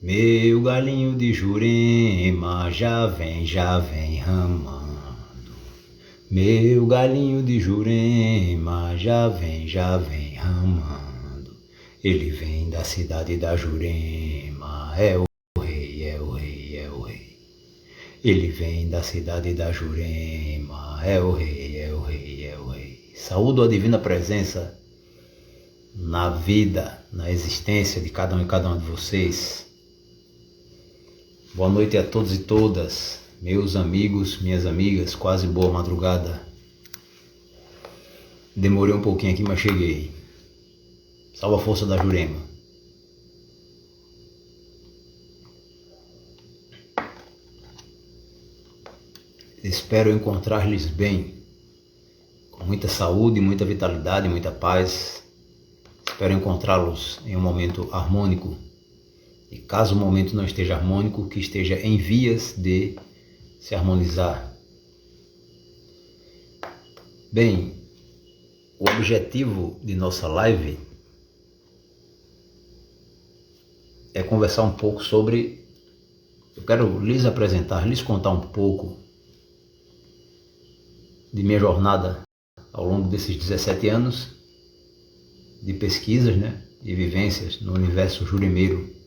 Meu galinho de Jurema já vem ramando. Meu galinho de Jurema já vem ramando. Ele vem da cidade da Jurema, é o rei, é o rei, é o rei. Ele vem da cidade da Jurema, é o rei, é o rei, é o rei. Saúdo a divina presença na vida, na existência de cada um e cada uma de vocês. Boa noite a todos e todas, meus amigos, minhas amigas, quase boa madrugada. Demorei um pouquinho aqui, mas cheguei. Salve a força da Jurema. Espero encontrar-lhes bem, com muita saúde, muita vitalidade, muita paz. Espero encontrá-los em um momento harmônico. E caso o momento não esteja harmônico, que esteja em vias de se harmonizar. Bem, o objetivo de nossa live é conversar um pouco sobre... Eu quero lhes apresentar, lhes contar um pouco de minha jornada ao longo desses 17 anos de pesquisas, de vivências no universo juremeiro,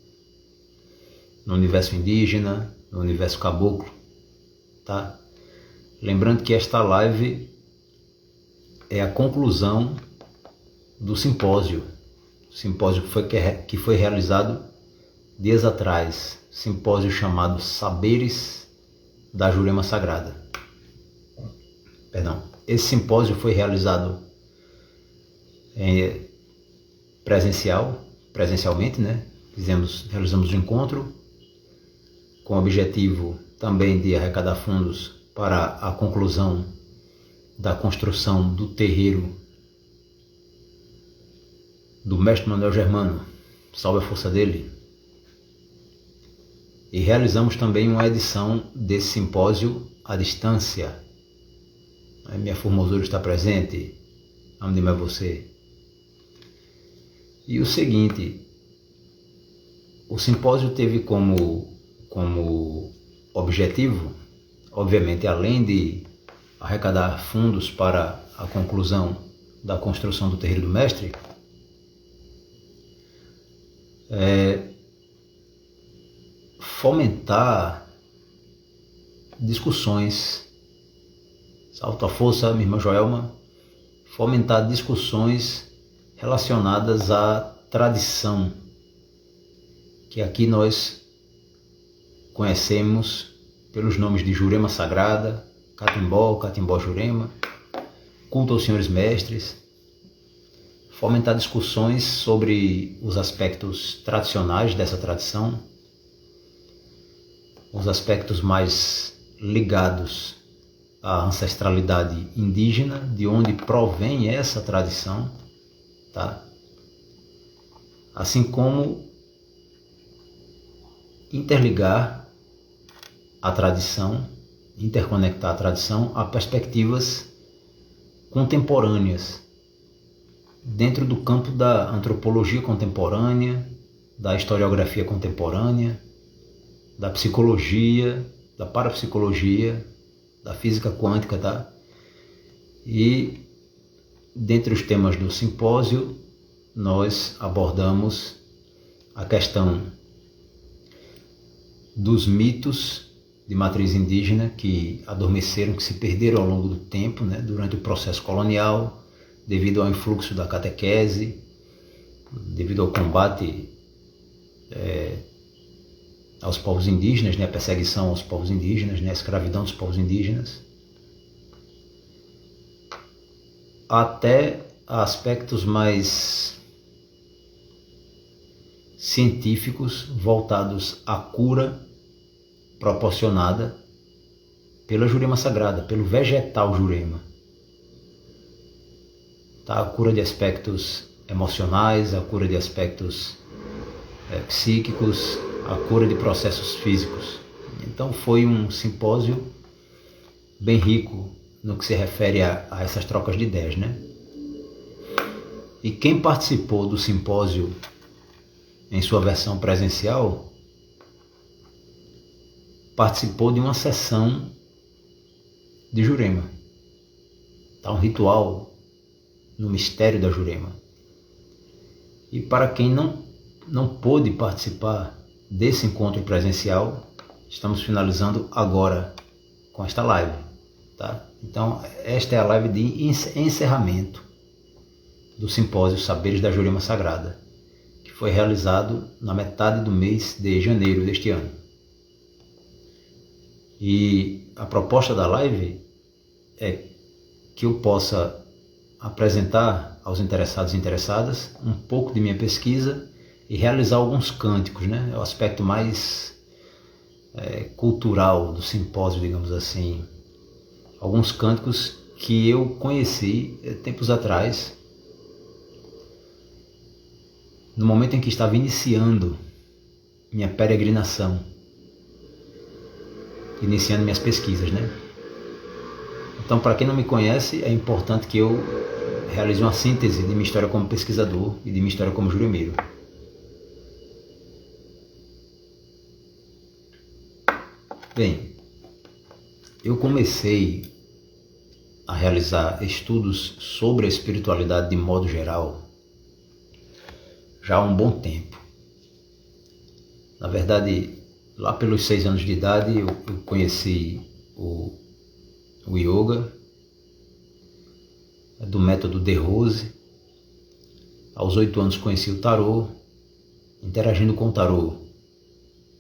no universo indígena, no universo caboclo, tá? Lembrando que esta live é a conclusão do simpósio que foi realizado dias atrás, simpósio chamado Saberes da Jurema Sagrada. Esse simpósio foi realizado presencialmente, realizamos um encontro com o objetivo também de arrecadar fundos para a conclusão da construção do terreiro do mestre Manuel Germano, salve a força dele. E realizamos também uma edição desse simpósio à distância. Minha formosura está presente, amo-me a você. E o seguinte, o simpósio teve como objetivo, obviamente, além de arrecadar fundos para a conclusão da construção do terreiro do mestre, fomentar discussões, salve a força, minha irmã Joelma, fomentar discussões relacionadas à tradição, que aqui nós conhecemos pelos nomes de Jurema Sagrada, Catimbó Jurema, culto aos senhores mestres, fomentar discussões sobre os aspectos tradicionais dessa tradição, os aspectos mais ligados à ancestralidade indígena, de onde provém essa tradição, tá? Assim como interligar a tradição, interconectar a tradição a perspectivas contemporâneas, dentro do campo da antropologia contemporânea, da historiografia contemporânea, da psicologia, da parapsicologia, da física quântica, tá? E dentre os temas do simpósio, nós abordamos a questão dos mitos de matriz indígena que adormeceram, que se perderam ao longo do tempo, durante o processo colonial, devido ao influxo da catequese, devido ao combate aos povos indígenas, a perseguição aos povos indígenas, a escravidão dos povos indígenas, até aspectos mais científicos voltados à cura proporcionada pela Jurema Sagrada, pelo vegetal Jurema. Tá? A cura de aspectos emocionais, a cura de aspectos psíquicos, a cura de processos físicos. Então foi um simpósio bem rico no que se refere a essas trocas de ideias, E quem participou do simpósio em sua versão presencial participou de uma sessão de Jurema. Tá, um ritual no mistério da Jurema. E para quem não pôde participar desse encontro presencial, estamos finalizando agora com esta live. Tá? Então, esta é a live de encerramento do simpósio Saberes da Jurema Sagrada, que foi realizado na metade do mês de janeiro deste ano. E a proposta da live é que eu possa apresentar aos interessados e interessadas um pouco de minha pesquisa e realizar alguns cânticos, né? É o aspecto mais cultural do simpósio, digamos assim. Alguns cânticos que eu conheci tempos atrás, no momento em que estava iniciando minha peregrinação, iniciando minhas pesquisas, né? Então, para quem não me conhece, é importante que eu realize uma síntese de minha história como pesquisador e de minha história como juremeiro. Bem, eu comecei a realizar estudos sobre a espiritualidade de modo geral já há um bom tempo. Na verdade, lá pelos 6 anos de idade eu conheci o yoga, do método De Rose. Aos 8 anos conheci o tarô. Interagindo com o tarô,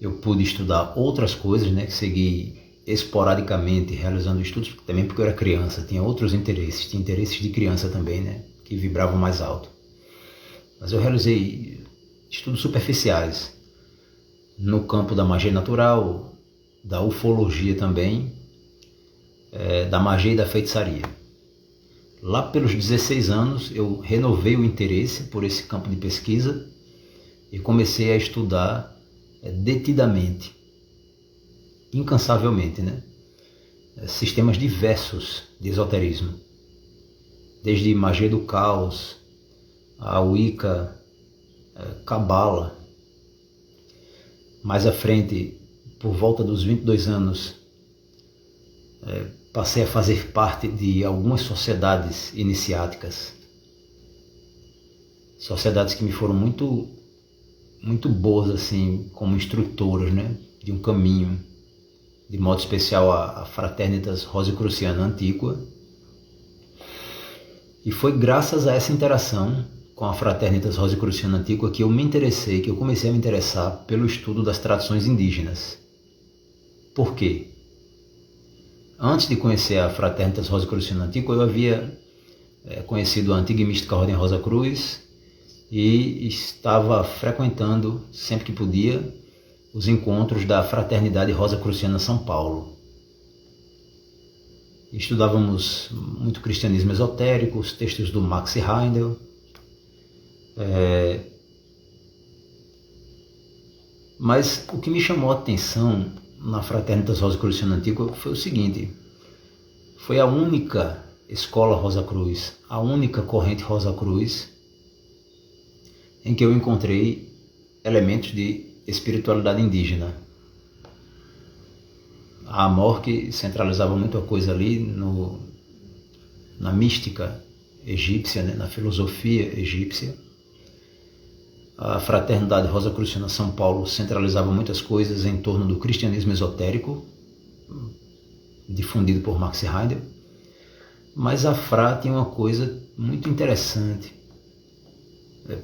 eu pude estudar outras coisas, né, que segui esporadicamente realizando estudos, também porque eu era criança, tinha outros interesses, tinha interesses de criança também, né, que vibravam mais alto. Mas eu realizei estudos superficiais no campo da magia natural, da ufologia também, da magia e da feitiçaria. Lá pelos 16 anos eu renovei o interesse por esse campo de pesquisa e comecei a estudar detidamente, incansavelmente, né? Sistemas diversos de esoterismo, desde magia do caos, a Wicca, Cabala. Mais à frente, por volta dos 22 anos, passei a fazer parte de algumas sociedades iniciáticas, sociedades que me foram muito boas, assim, como instrutoras, né, de um caminho, de modo especial a Fraternitas Rosicruciana Antiqua. E foi graças a essa interação com a Fraternitas Rosicruciana Antiqua que eu comecei a me interessar pelo estudo das tradições indígenas. Por quê? Antes de conhecer a Fraternitas Rosicruciana Antiqua, eu havia conhecido a antiga e mística Ordem Rosa Cruz e estava frequentando, sempre que podia, os encontros da Fraternidade Rosacruciana São Paulo. Estudávamos muito cristianismo esotérico, os textos do Max Heindel. Mas o que me chamou a atenção na Fraternitas Rosacruciana Antiqua foi o seguinte: foi a única escola Rosa Cruz, a única corrente Rosa Cruz em que eu encontrei elementos de espiritualidade indígena. A Amorque centralizava muito a coisa ali na mística egípcia, né, na filosofia egípcia. A Fraternidade Rosacruciana São Paulo centralizava muitas coisas em torno do cristianismo esotérico, difundido por Max Heindel. Mas a Fra tinha uma coisa muito interessante.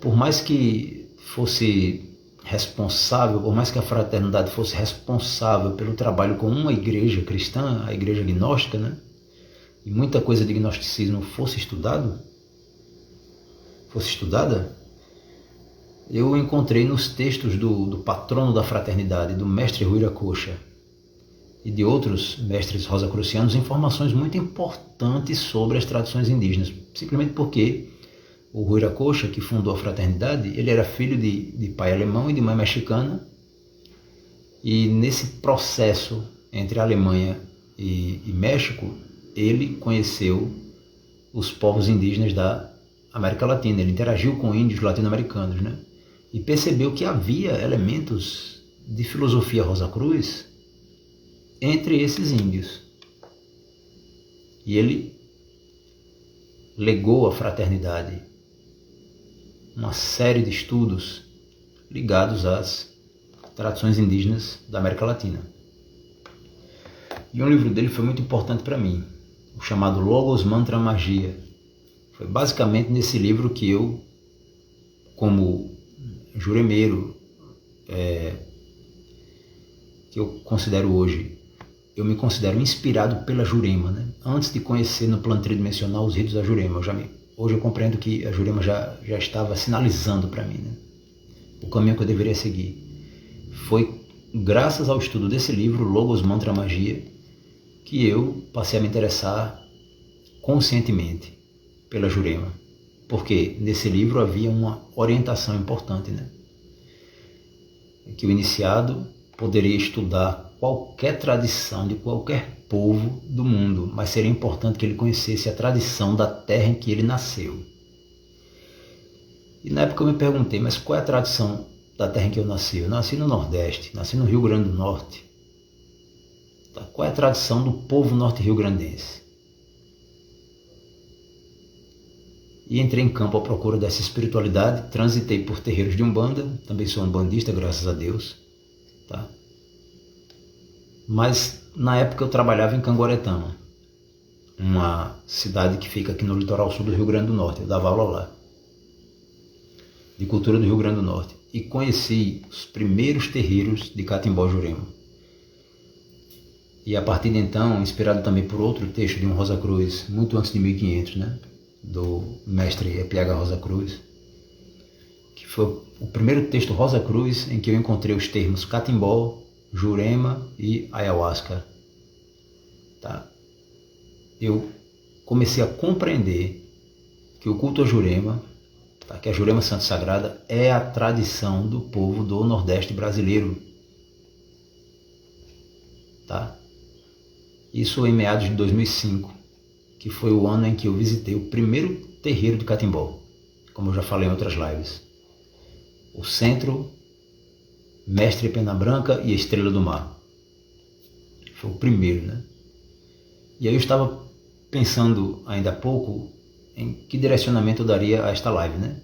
Por mais que fosse responsável, por mais que a fraternidade fosse responsável pelo trabalho com uma igreja cristã, a igreja gnóstica, né? E muita coisa de gnosticismo fosse estudada, eu encontrei nos textos do patrono da fraternidade, do mestre Ruiracocha, e de outros mestres rosacrucianos, informações muito importantes sobre as tradições indígenas, simplesmente porque o Ruiracocha, que fundou a fraternidade, ele era filho de pai alemão e de mãe mexicana, e nesse processo entre a Alemanha e México, ele conheceu os povos indígenas da América Latina, ele interagiu com índios latino-americanos, né? E percebeu que havia elementos de filosofia Rosa Cruz entre esses índios. E ele legou à fraternidade uma série de estudos ligados às tradições indígenas da América Latina. E um livro dele foi muito importante para mim, o chamado Logos Mantra Magia. Foi basicamente nesse livro que eu, como juremeiro, que eu considero hoje, eu me considero inspirado pela Jurema, né? Antes de conhecer no plano tridimensional os ritos da Jurema, hoje eu compreendo que a Jurema já estava sinalizando para mim, né? O caminho que eu deveria seguir. Foi graças ao estudo desse livro, Logos Mantra Magia, que eu passei a me interessar conscientemente pela Jurema. Porque nesse livro havia uma orientação importante, né? Que o iniciado poderia estudar qualquer tradição de qualquer povo do mundo, mas seria importante que ele conhecesse a tradição da terra em que ele nasceu. E na época eu me perguntei, mas qual é a tradição da terra em que eu nasci? Eu nasci no Nordeste, nasci no Rio Grande do Norte. Tá? Qual é a tradição do povo norte-riograndense? E entrei em campo à procura dessa espiritualidade, transitei por terreiros de Umbanda, também sou umbandista, graças a Deus. Tá? Mas na época eu trabalhava em Canguaretama, uma cidade que fica aqui no litoral sul do Rio Grande do Norte. Eu dava aula lá, de cultura do Rio Grande do Norte, e conheci os primeiros terreiros de Catimbó Jurema. E a partir de então, inspirado também por outro texto de um Rosa Cruz, muito antes de 1500, né, do mestre Epiaga Rosa Cruz, que foi o primeiro texto Rosa Cruz em que eu encontrei os termos Catimbó, Jurema e Ayahuasca. Tá? Eu comecei a compreender que o culto a Jurema, tá, que a Jurema Santa Sagrada é a tradição do povo do Nordeste brasileiro. Tá? Isso em meados de 2005, que foi o ano em que eu visitei o primeiro terreiro de Catimbó, como eu já falei em outras lives. O Centro Mestre Pena Branca e Estrela do Mar. Foi o primeiro, né? E aí eu estava pensando ainda há pouco em que direcionamento eu daria a esta live, né?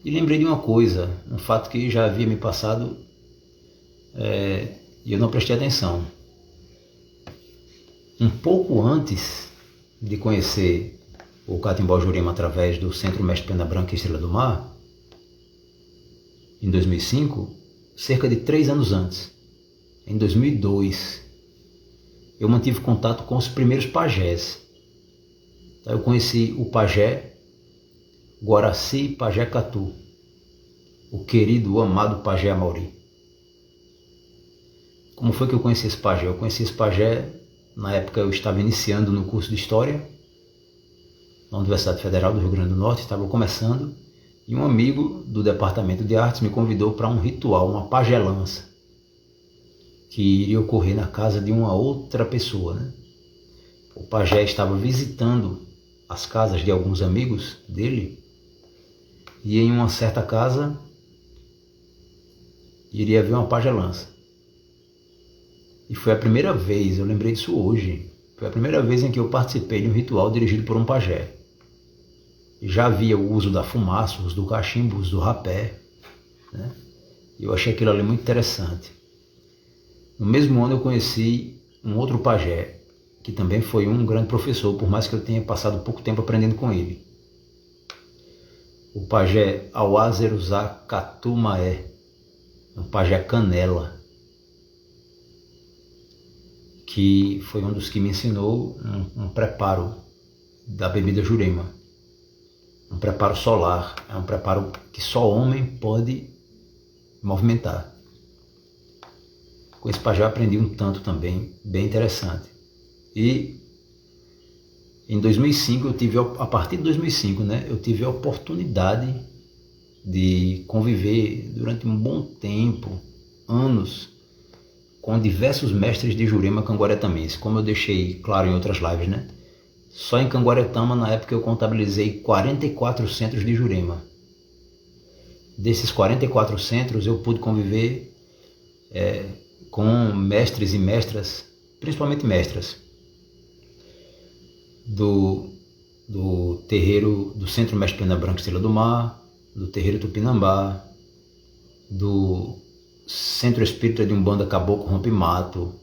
E lembrei de uma coisa, um fato que já havia me passado e eu não prestei atenção. Um pouco antes de conhecer o Catimbó Jurema através do Centro Mestre Pena Branca e Estrela do Mar, em 2005, cerca de 3 anos antes, em 2002, eu mantive contato com os primeiros pajés. Eu conheci o pajé Guaraci Pajé Catu, o querido, o amado pajé Amauri. Como foi que eu conheci esse pajé? Eu conheci esse pajé, na época eu estava iniciando no curso de História, na Universidade Federal do Rio Grande do Norte, estava começando, e um amigo do Departamento de Artes me convidou para um ritual, uma pagelança, que iria ocorrer na casa de uma outra pessoa, né? O pajé estava visitando as casas de alguns amigos dele, e em uma certa casa iria haver uma pagelança. E foi a primeira vez, eu lembrei disso hoje, foi a primeira vez em que eu participei de um ritual dirigido por um pajé. Já havia o uso da fumaça, o uso do cachimbo, o uso do rapé, né? E eu achei aquilo ali muito interessante. No mesmo ano eu conheci um outro pajé, que também foi um grande professor, por mais que eu tenha passado pouco tempo aprendendo com ele. O pajé Auazeruzá Catumaé, um pajé Canela, que foi um dos que me ensinou um preparo da bebida Jurema. Um preparo solar, é um preparo que só homem pode movimentar. Com esse pajé eu aprendi um tanto também, bem interessante. E em 2005, a partir de 2005, né, eu tive a oportunidade de conviver durante um bom tempo, anos, com diversos mestres de Jurema canguaretamense, como eu deixei claro em outras lives, né? Só em Canguaretama, na época, eu contabilizei 44 centros de Jurema. Desses 44 centros, eu pude conviver com mestres e mestras principalmente mestras, do terreiro do Centro Mestre Pena Branca Estrela do Mar, do terreiro Tupinambá, do Centro Espírita de Umbanda Caboclo Rompe Mato.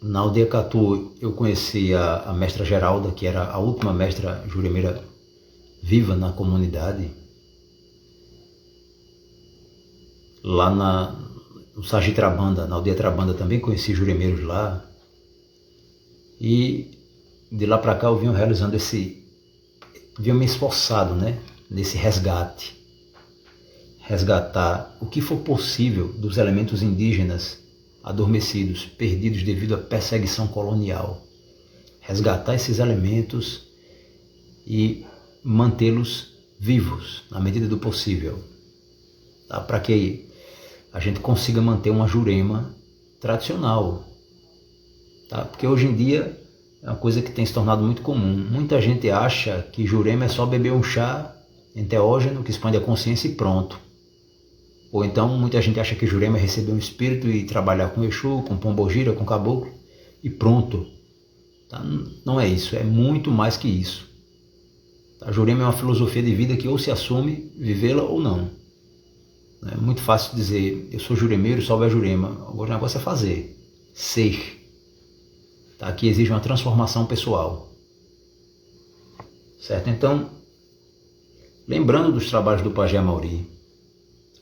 Na aldeia Catu eu conheci a mestra Geralda, que era a última mestra juremeira viva na comunidade. Lá no Sargi Trabanda, na aldeia Trabanda, também conheci juremeiros lá. E de lá para cá eu venho realizando venho me esforçado, né, nesse resgatar o que for possível dos elementos indígenas adormecidos, perdidos devido à perseguição colonial. Resgatar esses elementos e mantê-los vivos na medida do possível, tá? Para que a gente consiga manter uma Jurema tradicional, tá? Porque hoje em dia é uma coisa que tem se tornado muito comum. Muita gente acha que Jurema é só beber um chá enteógeno que expande a consciência e pronto. Ou então muita gente acha que Jurema é receber um espírito e trabalhar com Exu, com Pombogira, com Caboclo e pronto. Tá? Não é isso, é muito mais que isso. Tá? Jurema é uma filosofia de vida que ou se assume vivê-la ou não. É muito fácil dizer, eu sou juremeiro, salve a Jurema. Agora o negócio é fazer, ser. Tá? Que exige uma transformação pessoal. Certo? Então, lembrando dos trabalhos do Pajé Amauri,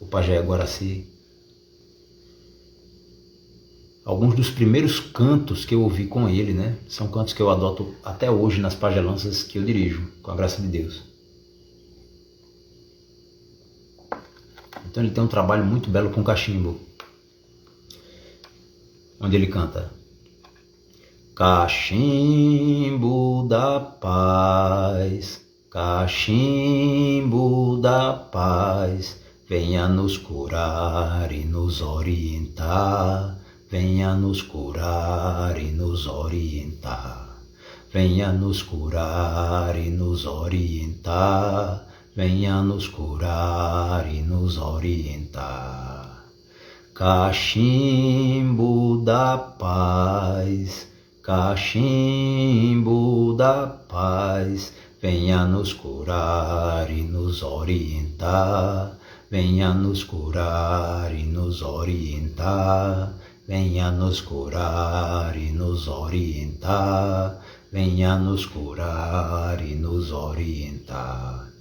o Pajé Guaraci, alguns dos primeiros cantos que eu ouvi com ele, né, são cantos que eu adoto até hoje nas pagelanças que eu dirijo, com a graça de Deus. Então ele tem um trabalho muito belo com cachimbo, onde ele canta: cachimbo da paz, cachimbo da paz, venha nos curar e nos orientar, venha nos curar e nos orientar, venha nos curar e nos orientar, venha nos curar e nos orientar. Cachimbo da paz, cachimbo da paz, venha nos curar e nos orientar, venha nos curar e nos orientar, venha nos curar e nos orientar, venha nos curar e nos orientar.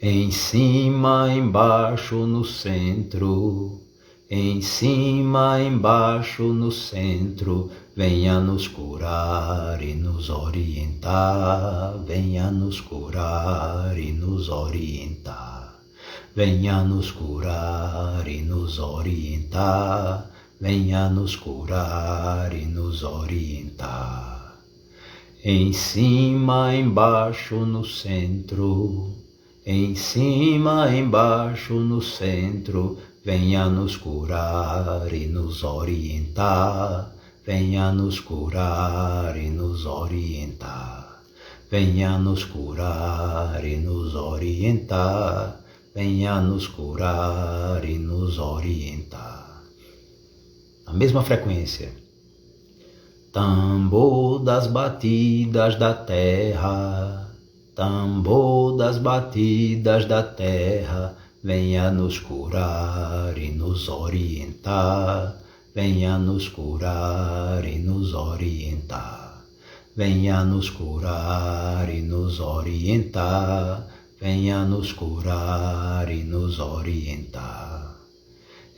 Em cima, embaixo, no centro, em cima, embaixo, no centro, venha nos curar e nos orientar, venha nos curar e nos orientar. Venha nos curar e nos orientar, venha nos curar e nos orientar. Em cima, embaixo, no centro, em cima, embaixo, no centro, venha nos curar e nos orientar, venha nos curar e nos orientar, venha nos curar e nos orientar, venha nos curar e nos orientar. A mesma frequência. Tambor das batidas da terra, tambor das batidas da terra, venha nos curar e nos orientar, venha nos curar e nos orientar, venha nos curar e nos orientar, venha nos curar e nos orientar.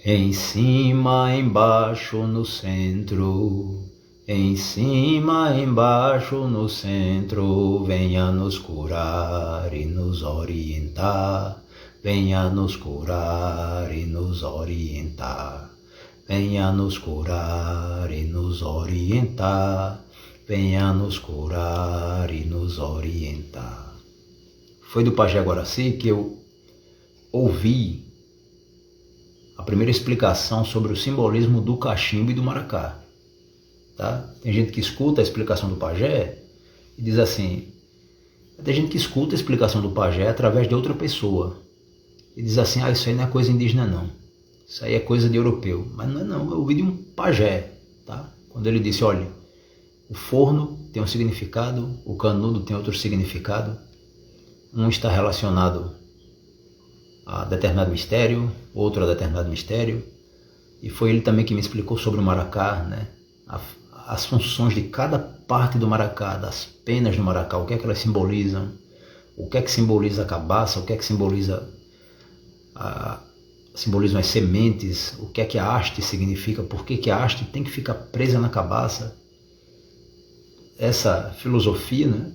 Em cima, embaixo, no centro, em cima, embaixo, no centro, venha nos curar e nos orientar, venha nos curar e nos orientar, venha nos curar e nos orientar, venha nos curar e nos orientar. Foi do Pajé Guaraci que eu ouvi a primeira explicação sobre o simbolismo do cachimbo e do maracá. Tá? Tem gente que escuta a explicação do Pajé e diz assim, tem gente que escuta a explicação do Pajé através de outra pessoa e diz assim, isso aí não é coisa indígena não, isso aí é coisa de europeu. Mas não é não, eu ouvi de um pajé, tá? Quando ele disse, olha, o forno tem um significado, o canudo tem outro significado, um está relacionado a determinado mistério, outro a determinado mistério, e foi ele também que me explicou sobre o maracá, né? As funções de cada parte do maracá, das penas do maracá, o que é que elas simbolizam, o que é que simboliza a cabaça, o que é que simbolizam as sementes, o que é que a haste significa, por que a haste tem que ficar presa na cabaça. Essa filosofia, né?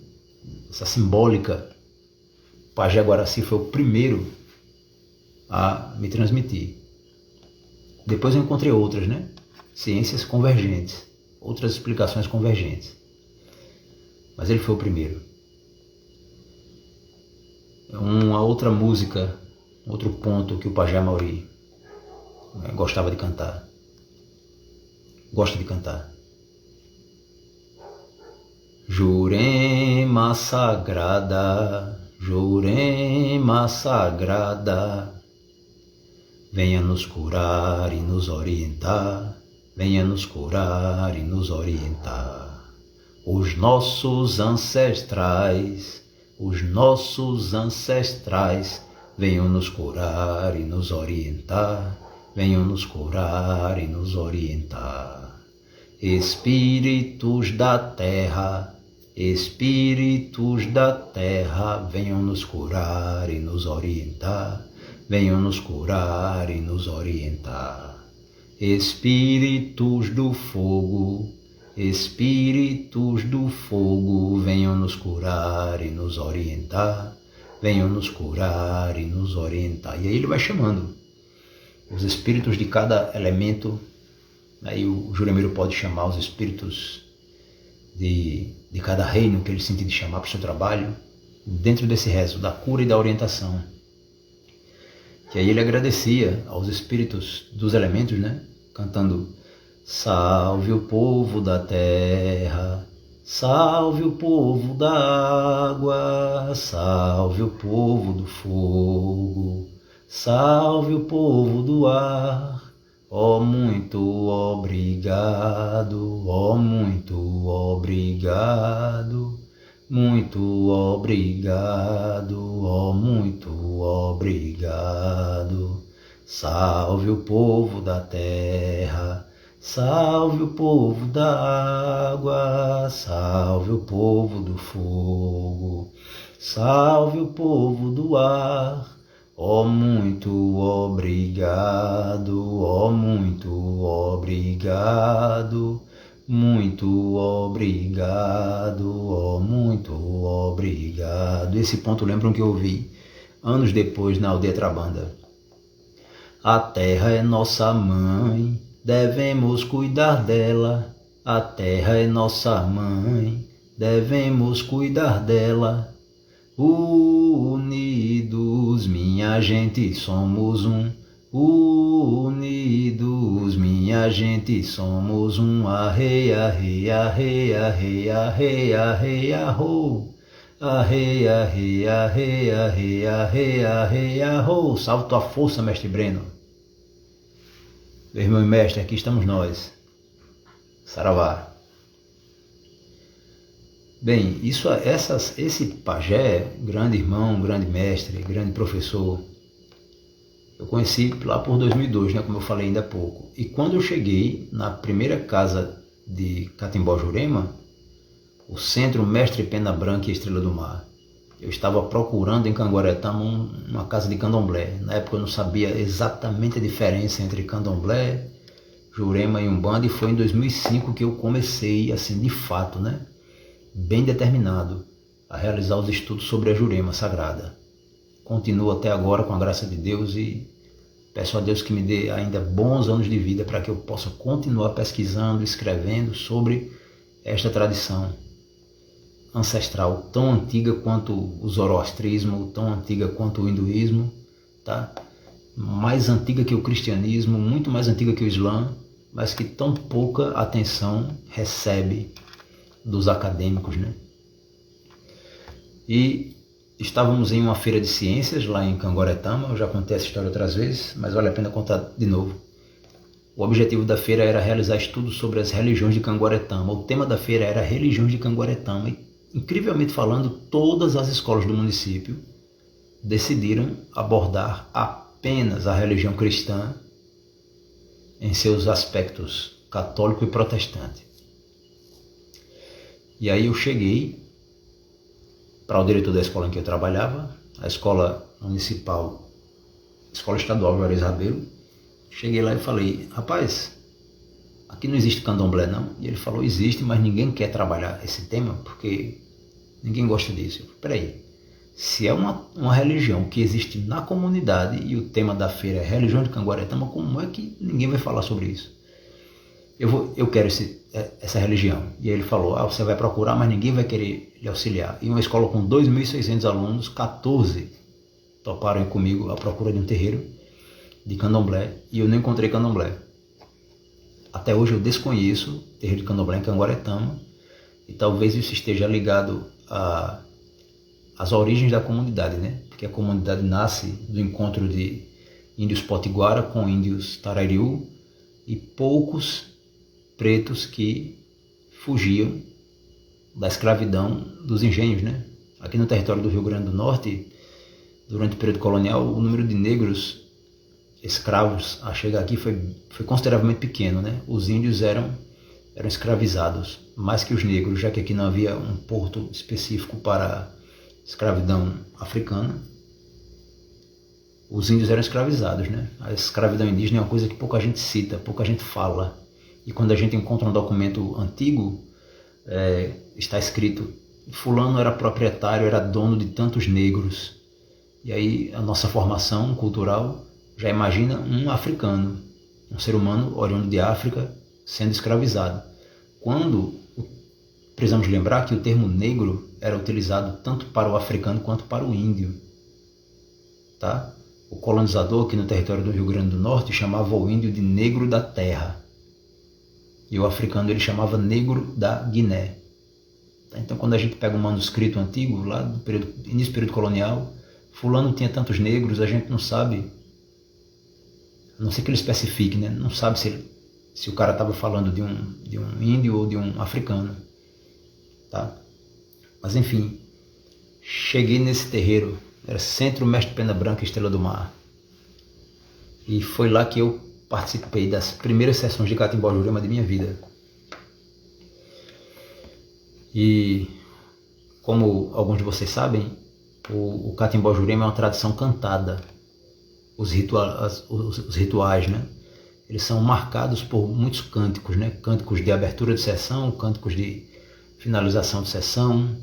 Essa simbólica, o Pajé Guaraci foi o primeiro a me transmitir. Depois eu encontrei outras, né? Ciências convergentes, outras explicações convergentes. Mas ele foi o primeiro. Uma outra música, outro ponto que o Pajé Mauri gostava de cantar. Gosta de cantar. Jurema sagrada, Jurema sagrada, venha nos curar e nos orientar, venha nos curar e nos orientar. Os nossos ancestrais, venham nos curar e nos orientar, venham nos curar e nos orientar. Espíritos da terra, venham nos curar e nos orientar, venham nos curar e nos orientar. Espíritos do fogo, venham nos curar e nos orientar, venham nos curar e nos orientar. E aí ele vai chamando os espíritos de cada elemento. Aí o Juremiro pode chamar os espíritos de cada reino que ele sente de chamar para o seu trabalho, dentro desse rezo da cura e da orientação. Que aí ele agradecia aos espíritos dos elementos, né? Cantando: salve o povo da terra, salve o povo da água, salve o povo do fogo, salve o povo do ar. Ó, muito obrigado, ó, muito obrigado, muito obrigado, ó, muito obrigado. Salve o povo da terra, salve o povo da água, salve o povo do fogo, salve o povo do ar. Ó, muito obrigado, ó, muito obrigado, muito obrigado, ó, muito obrigado. Esse ponto lembram que eu ouvi anos depois na aldeia Trabanda. A terra é nossa mãe, devemos cuidar dela. A terra é nossa mãe, devemos cuidar dela. Unidos, minha gente, somos um. Unidos, minha gente, somos um. Arre, arre, arre, arre, arre, arre, arro. Arre, arre, arre, arre, arre, arre, arro. Salve tua força, mestre Breno. Meu irmão e mestre, aqui estamos nós. Saravá. Bem, esse pajé, grande irmão, grande mestre, grande professor, eu conheci lá por 2002, né, como eu falei ainda há pouco. E quando eu cheguei na primeira casa de Catimbó Jurema, o Centro Mestre Pena Branca e Estrela do Mar, eu estava procurando em Canguaretama uma casa de candomblé. Na época eu não sabia exatamente a diferença entre candomblé, Jurema e Umbanda, e foi em 2005 que eu comecei, assim, de fato, né, bem determinado a realizar os estudos sobre a Jurema Sagrada. Continuo até agora com a graça de Deus e peço a Deus que me dê ainda bons anos de vida para que eu possa continuar pesquisando, escrevendo sobre esta tradição ancestral, tão antiga quanto o zoroastrismo, tão antiga quanto o hinduísmo, tá? Mais antiga que o cristianismo, muito mais antiga que o islã, mas que tão pouca atenção recebe dos acadêmicos, né? E estávamos em uma feira de ciências lá em Canguaretama. Eu já contei essa história outras vezes, mas vale a pena contar de novo. O objetivo da feira era realizar estudos sobre as religiões de Canguaretama. O tema da feira era religiões de Canguaretama. E, incrivelmente falando, todas as escolas do município decidiram abordar apenas a religião cristã em seus aspectos católico e protestante. E aí eu cheguei para o diretor da escola em que eu trabalhava, a escola municipal, escola estadual Juarez Rabelo. Cheguei lá e falei: rapaz, aqui não existe candomblé não? E ele falou: existe, mas ninguém quer trabalhar esse tema porque ninguém gosta disso. Eu falei: peraí, se é uma religião que existe na comunidade e o tema da feira é religião de Canguaretama, como é que ninguém vai falar sobre isso? Eu quero essa religião. E ele falou: você vai procurar, mas ninguém vai querer lhe auxiliar. E uma escola com 2.600 alunos, 14 toparam comigo à procura de um terreiro de candomblé, e eu não encontrei candomblé. Até hoje eu desconheço o terreiro de candomblé em Canguaretama, e talvez isso esteja ligado às origens da comunidade, né? Porque a comunidade nasce do encontro de índios potiguara com índios tarariú e poucos pretos que fugiam da escravidão dos engenhos, né? Aqui no território do Rio Grande do Norte, durante o período colonial, o número de negros escravos a chegar aqui foi consideravelmente pequeno, né? Os índios eram escravizados mais que os negros, já que aqui não havia um porto específico para escravidão africana. Os índios eram escravizados, né? A escravidão indígena é uma coisa que pouca gente cita, pouca gente fala. E quando a gente encontra um documento antigo, está escrito: fulano era proprietário, era dono de tantos negros. E aí a nossa formação cultural já imagina um africano, um ser humano oriundo de África sendo escravizado. Quando precisamos lembrar que o termo negro era utilizado tanto para o africano quanto para o índio. Tá? O colonizador aqui no território do Rio Grande do Norte chamava o índio de negro da terra. E o africano ele chamava negro da Guiné. Tá? Então quando a gente pega um manuscrito antigo, lá do início do período colonial, fulano tinha tantos negros, a gente não sabe, a não ser que ele especifique, né? Não sabe se o cara estava falando de um índio ou de um africano. Tá? Mas enfim, cheguei nesse terreiro, era Centro Mestre Pena Branca Estrela do Mar. E foi lá que eu participei das primeiras sessões de Catimbó Jurema de minha vida. E como alguns de vocês sabem, o Catimbó Jurema é uma tradição cantada. Os rituais, né? Eles são marcados por muitos cânticos, né? Cânticos de abertura de sessão, cânticos de finalização de sessão,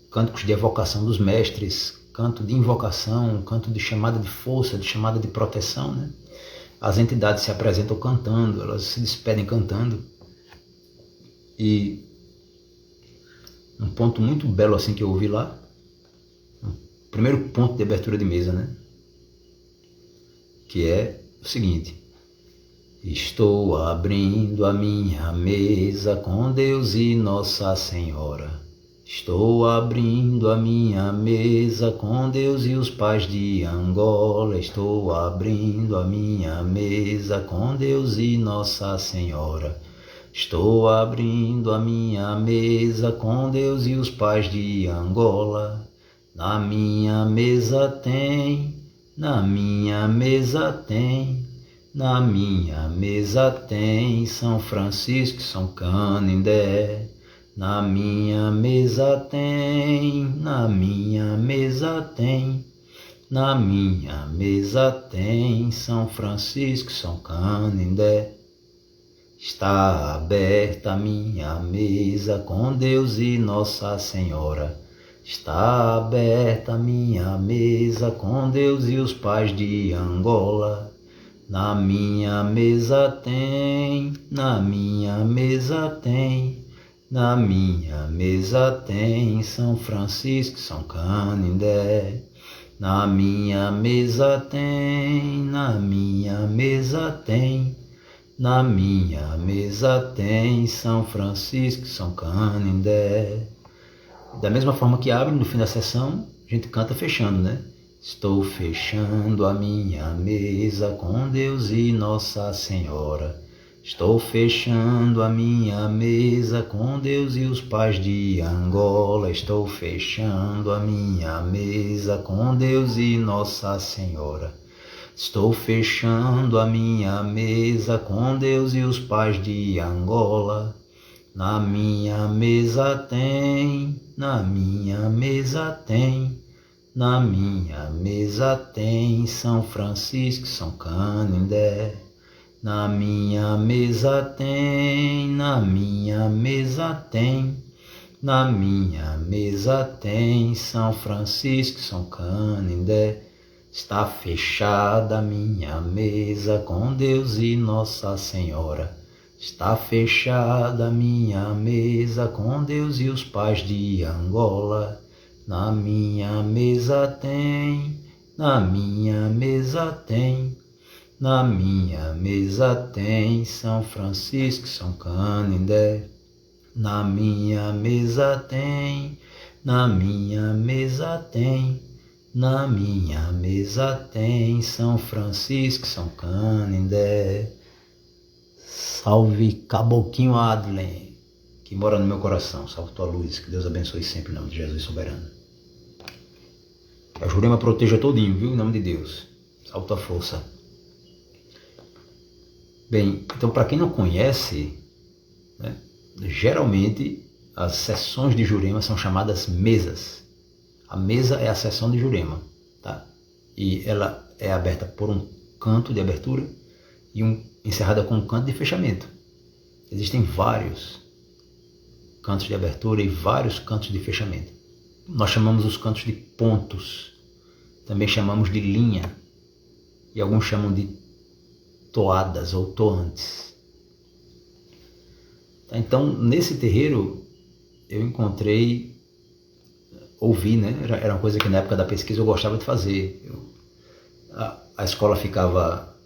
cânticos de evocação dos mestres, canto de invocação, canto de chamada de força, de chamada de proteção, né? As entidades se apresentam cantando, elas se despedem cantando. E um ponto muito belo assim que eu ouvi lá, o primeiro ponto de abertura de mesa, né? Que é o seguinte: estou abrindo a minha mesa com Deus e Nossa Senhora. Estou abrindo a minha mesa com Deus e os pais de Angola. Estou abrindo a minha mesa com Deus e Nossa Senhora. Estou abrindo a minha mesa com Deus e os pais de Angola. Na minha mesa tem, na minha mesa tem, na minha mesa tem São Francisco e São Canindé. Na minha mesa tem, na minha mesa tem, na minha mesa tem São Francisco e São Canindé. Está aberta a minha mesa com Deus e Nossa Senhora. Está aberta a minha mesa com Deus e os pais de Angola. Na minha mesa tem, na minha mesa tem, na minha mesa tem São Francisco e São Canindé. Na minha mesa tem, na minha mesa tem, na minha mesa tem São Francisco e São Canindé. Da mesma forma que abre no fim da sessão, a gente canta fechando, né? Estou fechando a minha mesa com Deus e Nossa Senhora. Estou fechando a minha mesa com Deus e os pais de Angola. Estou fechando a minha mesa com Deus e Nossa Senhora. Estou fechando a minha mesa com Deus e os pais de Angola. Na minha mesa tem, na minha mesa tem, na minha mesa tem São Francisco, São Canindé. Na minha mesa tem, na minha mesa tem, na minha mesa tem São Francisco, São Canindé. Está fechada a minha mesa com Deus e Nossa Senhora. Está fechada a minha mesa com Deus e os pais de Angola. Na minha mesa tem, na minha mesa tem, na minha mesa tem São Francisco, São Canindé. Na minha mesa tem, na minha mesa tem, na minha mesa tem São Francisco, São Canindé. Salve Caboclinho Adlen, que mora no meu coração. Salve tua luz, que Deus abençoe sempre em nome de Jesus soberano. A Jurema proteja todinho, viu? Em nome de Deus. Salve tua força. Bem, então para quem não conhece, né, geralmente as sessões de Jurema são chamadas mesas. A mesa é a sessão de Jurema, tá? E ela é aberta por um canto de abertura e encerrada com um canto de fechamento. Existem vários cantos de abertura e vários cantos de fechamento. Nós chamamos os cantos de pontos, também chamamos de linha, e alguns chamam de toadas ou toantes. Então, nesse terreiro, eu ouvi, né? Era uma coisa que na época da pesquisa eu gostava de fazer. A escola ficava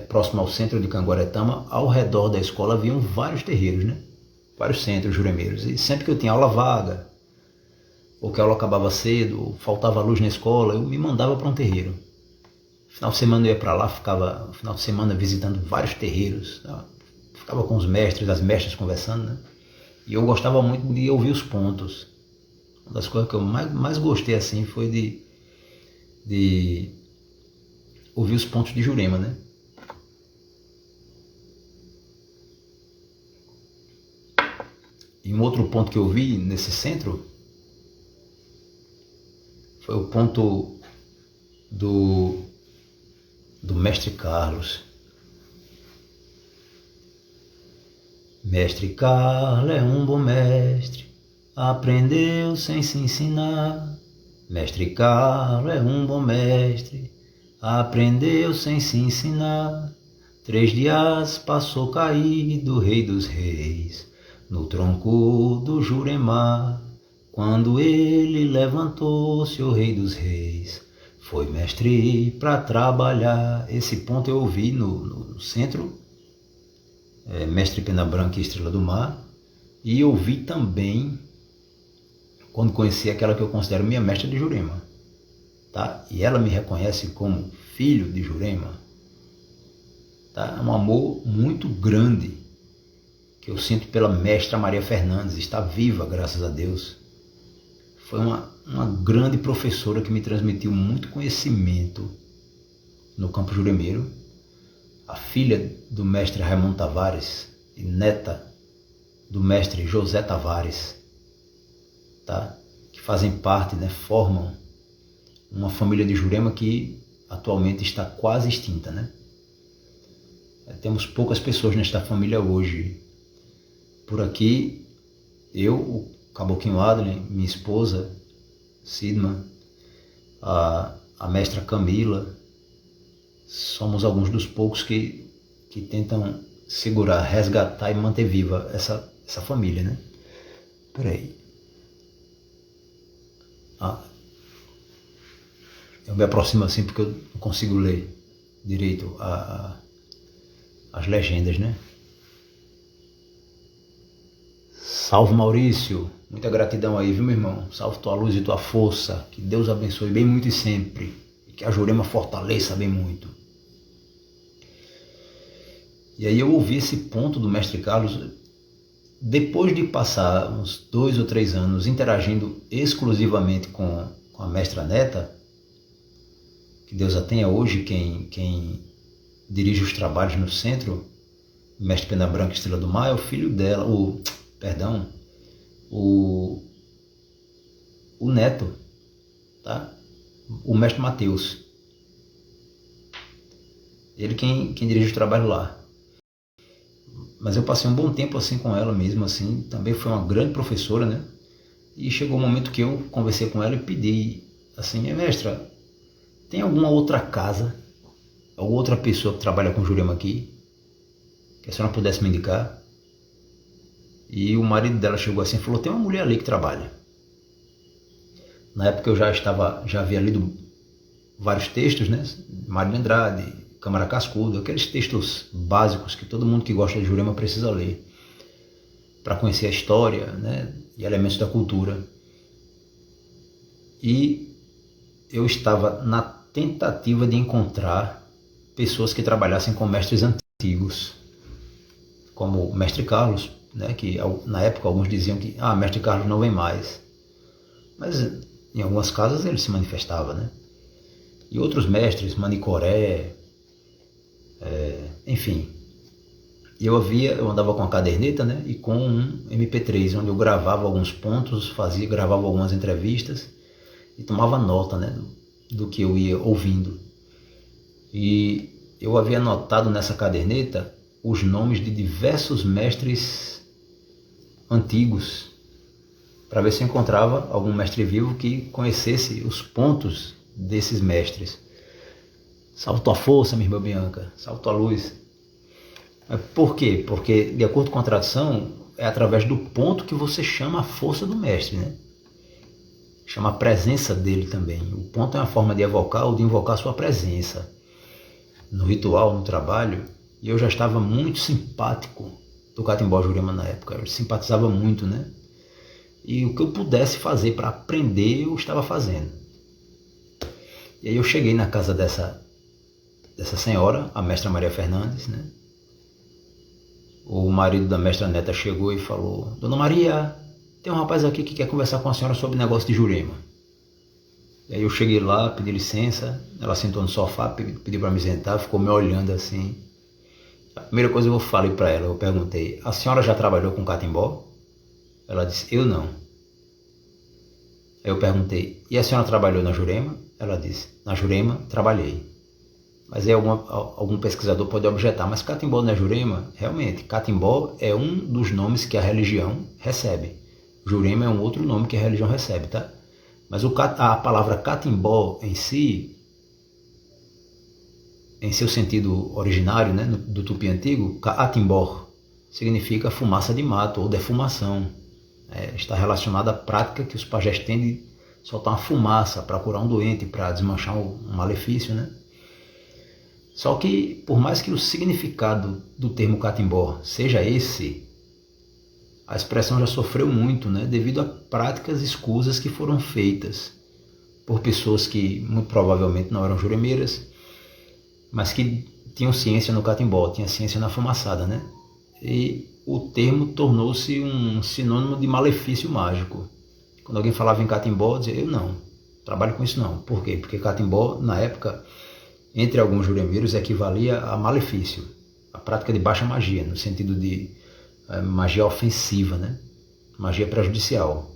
próximo ao centro de Canguaretama. Ao redor da escola haviam vários terreiros, né? Vários centros juremeiros. E sempre que eu tinha aula vaga, ou que a aula acabava cedo, ou faltava luz na escola, eu me mandava para um terreiro. Final de semana eu ia para lá, ficava final de semana visitando vários terreiros, tá? Ficava com os mestres, as mestras conversando, né? E eu gostava muito de ouvir os pontos. Uma das coisas que eu mais gostei assim foi de ouvir os pontos de Jurema, né? E um outro ponto que eu vi nesse centro foi o ponto do Mestre Carlos. Mestre Carlos é um bom mestre, aprendeu sem se ensinar. Mestre Carlos é um bom mestre, aprendeu sem se ensinar. 3 dias passou caído, rei dos reis, no tronco do Jurema. Quando ele levantou-se, o rei dos reis, foi mestre para trabalhar. Esse ponto eu ouvi no centro, Mestre Pena Branca e Estrela do Mar. E ouvi também quando conheci aquela que eu considero minha mestra de Jurema, tá? E ela me reconhece como filho de Jurema, tá? É um amor muito grande que eu sinto pela mestra Maria Fernandes. Está viva, graças a Deus. Foi uma grande professora que me transmitiu muito conhecimento no campo juremeiro. A filha do mestre Raimundo Tavares e neta do mestre José Tavares, tá? Que fazem parte, né, formam uma família de Jurema que atualmente está quase extinta, né? Temos poucas pessoas nesta família hoje. Por aqui, eu, o Caboclinho Adlen, minha esposa, Sidma, a mestra Camila, somos alguns dos poucos que tentam segurar, resgatar e manter viva essa família, né? Peraí. Eu me aproximo assim porque eu não consigo ler direito as legendas, né? Salve Maurício, muita gratidão aí, viu meu irmão? Salve tua luz e tua força, que Deus abençoe bem muito e sempre. que a Jurema fortaleça bem muito. E aí eu ouvi esse ponto do mestre Carlos, depois de passar uns 2 ou 3 anos interagindo exclusivamente com a mestra Neta, que Deus a tenha hoje, quem dirige os trabalhos no centro, o mestre Pena Branca Estrela do Mar, é o filho dela, o neto, tá? O mestre Mateus. Ele quem dirige o trabalho lá. Mas eu passei um bom tempo assim com ela mesmo, assim, também foi uma grande professora, né? E chegou um momento que eu conversei com ela e pedi, assim, minha mestra, tem alguma outra casa, alguma outra pessoa que trabalha com Jurema aqui, que a senhora pudesse me indicar? E o marido dela chegou assim e falou, tem uma mulher ali que trabalha. Na época eu já havia lido vários textos, né? Mário de Andrade, Câmara Cascudo, aqueles textos básicos que todo mundo que gosta de Jurema precisa ler para conhecer a história, né? E elementos da cultura. E eu estava na tentativa de encontrar pessoas que trabalhassem com mestres antigos, como o mestre Carlos, né? Que na época alguns diziam que mestre Carlos não vem mais. Mas em algumas casas ele se manifestava, né? E outros mestres, Manicoré, enfim. Eu andava com a caderneta, né? E com um MP3, onde eu gravava alguns pontos, gravava algumas entrevistas e tomava nota, né? Do que eu ia ouvindo. E eu havia anotado nessa caderneta os nomes de diversos mestres antigos, para ver se eu encontrava algum mestre vivo que conhecesse os pontos desses mestres. Salve tua força, minha irmã Bianca, salve tua luz. Por quê? Porque, de acordo com a tradição, é através do ponto que você chama a força do mestre, né? Chama a presença dele também. O ponto é uma forma de evocar ou de invocar a sua presença. No ritual, no trabalho, e eu já estava muito simpático do Catimbó Jurema na época. Eu simpatizava muito, né? E o que eu pudesse fazer para aprender, eu estava fazendo. E aí eu cheguei na casa dessa senhora, a mestra Maria Fernandes, né? O marido da mestra Neta chegou e falou, Dona Maria, tem um rapaz aqui que quer conversar com a senhora sobre negócio de Jurema. E aí eu cheguei lá, pedi licença, ela sentou no sofá, pediu para me sentar, ficou me olhando assim. A primeira coisa que eu falei para ela, eu perguntei, a senhora já trabalhou com catimbó? Ela disse, eu não. Aí eu perguntei, e a senhora trabalhou na Jurema? Ela disse, na Jurema trabalhei. Mas aí algum pesquisador pode objetar, mas catimbó não é Jurema? Realmente, catimbó é um dos nomes que a religião recebe. Jurema é um outro nome que a religião recebe, tá? Mas a palavra catimbó em si, em seu sentido originário, né, do tupi antigo, catimbó, significa fumaça de mato ou defumação. Está relacionada à prática que os pajés têm de soltar uma fumaça para curar um doente, para desmanchar um malefício, né? Só que, por mais que o significado do termo catimbó seja esse, a expressão já sofreu muito, né, devido a práticas escusas que foram feitas por pessoas que muito provavelmente não eram juremeiras, mas que tinham ciência no catimbó, tinham ciência na fumaçada, né? E o termo tornou-se um sinônimo de malefício mágico. Quando alguém falava em catimbó, eu dizia, eu não, trabalho com isso não. Por quê? Porque catimbó, na época, entre alguns juremeiros, equivalia a malefício, a prática de baixa magia, no sentido de magia ofensiva, né? Magia prejudicial.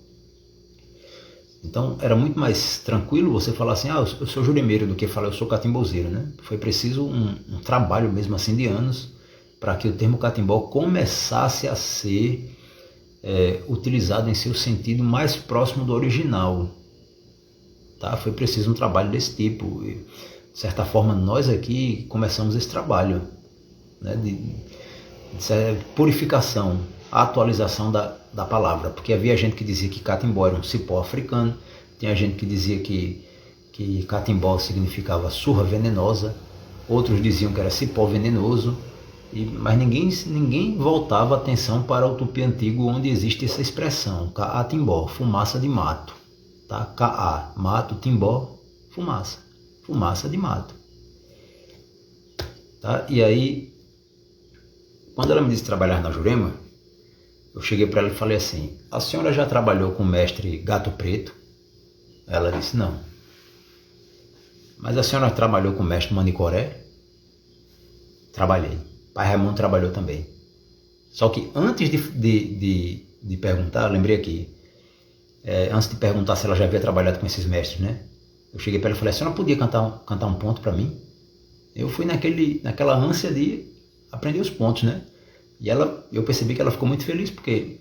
Então era muito mais tranquilo você falar assim, eu sou juremeiro, do que falar eu sou catimbozeiro, né? Foi preciso um trabalho mesmo assim de anos para que o termo catimbó começasse a ser utilizado em seu sentido mais próximo do original. Tá? Foi preciso um trabalho desse tipo. E, de certa forma, nós aqui começamos esse trabalho, né, de purificação, atualização da palavra, porque havia gente que dizia que catimbó era um cipó africano, tinha gente que dizia que catimbó significava surra venenosa, outros diziam que era cipó venenoso, mas ninguém voltava a atenção para o tupi antigo, onde existe essa expressão, catimbó, fumaça de mato, tá? Mato, timbó, fumaça fumaça de mato. Tá? E aí, quando ela me disse trabalhar na Jurema, eu cheguei para ela e falei assim: a senhora já trabalhou com o mestre Gato Preto? Ela disse: não. Mas a senhora trabalhou com o mestre Manicoré? Trabalhei. Pai Raimundo trabalhou também. Só que antes de perguntar, lembrei aqui, antes de perguntar se ela já havia trabalhado com esses mestres, né? Eu cheguei para ela e falei: a senhora podia cantar um ponto para mim? Eu fui naquela ânsia de aprender os pontos, né? E eu percebi que ela ficou muito feliz, porque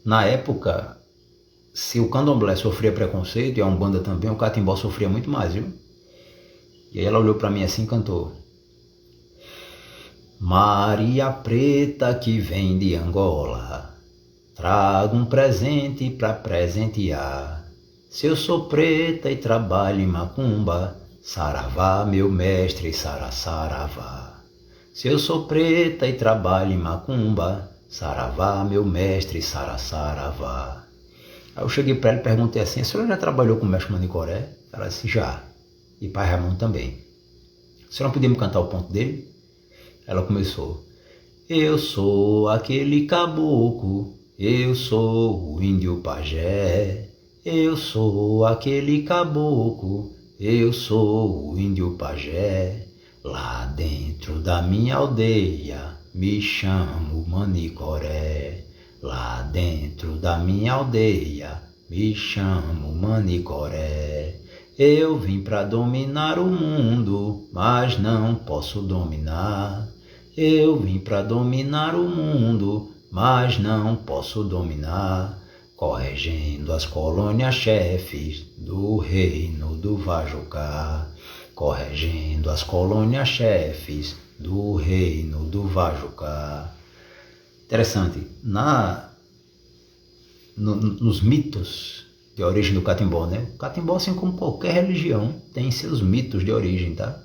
na época, se o candomblé sofria preconceito, e a Umbanda também, o catimbó sofria muito mais, viu? E aí ela olhou para mim assim e cantou: Maria Preta que vem de Angola, trago um presente para presentear. Se eu sou preta e trabalho em macumba, saravá, meu mestre, saravá. Se eu sou preta e trabalho em macumba, saravá, meu mestre, saravá. Aí eu cheguei para ela e perguntei assim: a senhora já trabalhou com o mestre Manicoré? Ela disse: já. E pai Raimundo também. A senhora podia me cantar o ponto dele? Ela começou: eu sou aquele caboclo, eu sou o índio pajé. Eu sou aquele caboclo, eu sou o índio pajé. Lá dentro da minha aldeia, me chamo Manicoré. Lá dentro da minha aldeia, me chamo Manicoré. Eu vim para dominar o mundo, mas não posso dominar. Eu vim para dominar o mundo, mas não posso dominar. Corregendo as colônias chefes do reino do Vajucá. Corregendo as colônias chefes do reino do Vajucá. Interessante, nos mitos de origem do catimbó, né? O catimbó, assim como qualquer religião, tem seus mitos de origem, tá?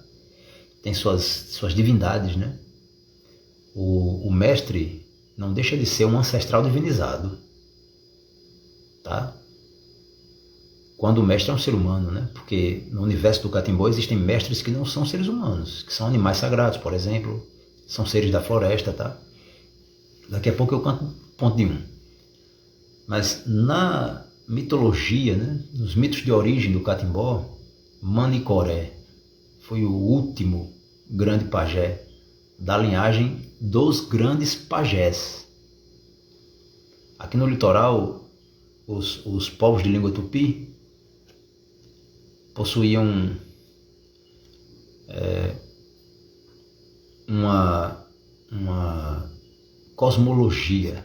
Tem suas divindades, né? O mestre não deixa de ser um ancestral divinizado, tá? Quando o mestre é um ser humano, né? Porque no universo do catimbó existem mestres que não são seres humanos, que são animais sagrados, por exemplo, são seres da floresta, tá? Daqui a pouco eu canto ponto de um. Mas na mitologia, né? Nos mitos de origem do catimbó, Manicoré foi o último grande pajé da linhagem dos grandes pajés. Aqui no litoral, os povos de língua tupi possuíam uma cosmologia,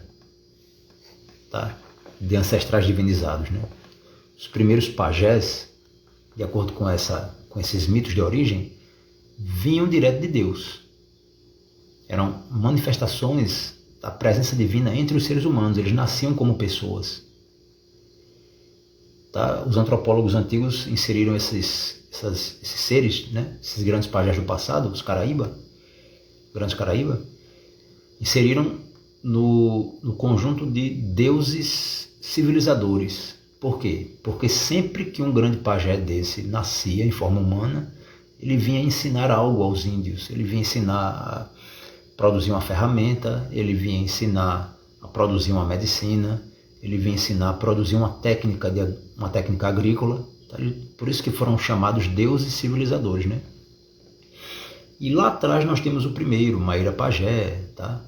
tá? De ancestrais divinizados, né? Os primeiros pajés, de acordo com esses mitos de origem, vinham direto de Deus. Eram manifestações da presença divina entre os seres humanos. Eles nasciam como pessoas. Tá? Os antropólogos antigos inseriram esses seres, né? Esses grandes pajés do passado, os grandes Caraíba, inseriram no conjunto de deuses civilizadores. Por quê? Porque sempre que um grande pajé desse nascia em forma humana, ele vinha ensinar algo aos índios. Ele vinha ensinar a produzir uma ferramenta, ele vinha ensinar a produzir uma medicina, ele vinha ensinar a produzir uma técnica agrícola. Tá? Por isso que foram chamados deuses civilizadores, né? E lá atrás nós temos o primeiro, Maíra Pajé, tá?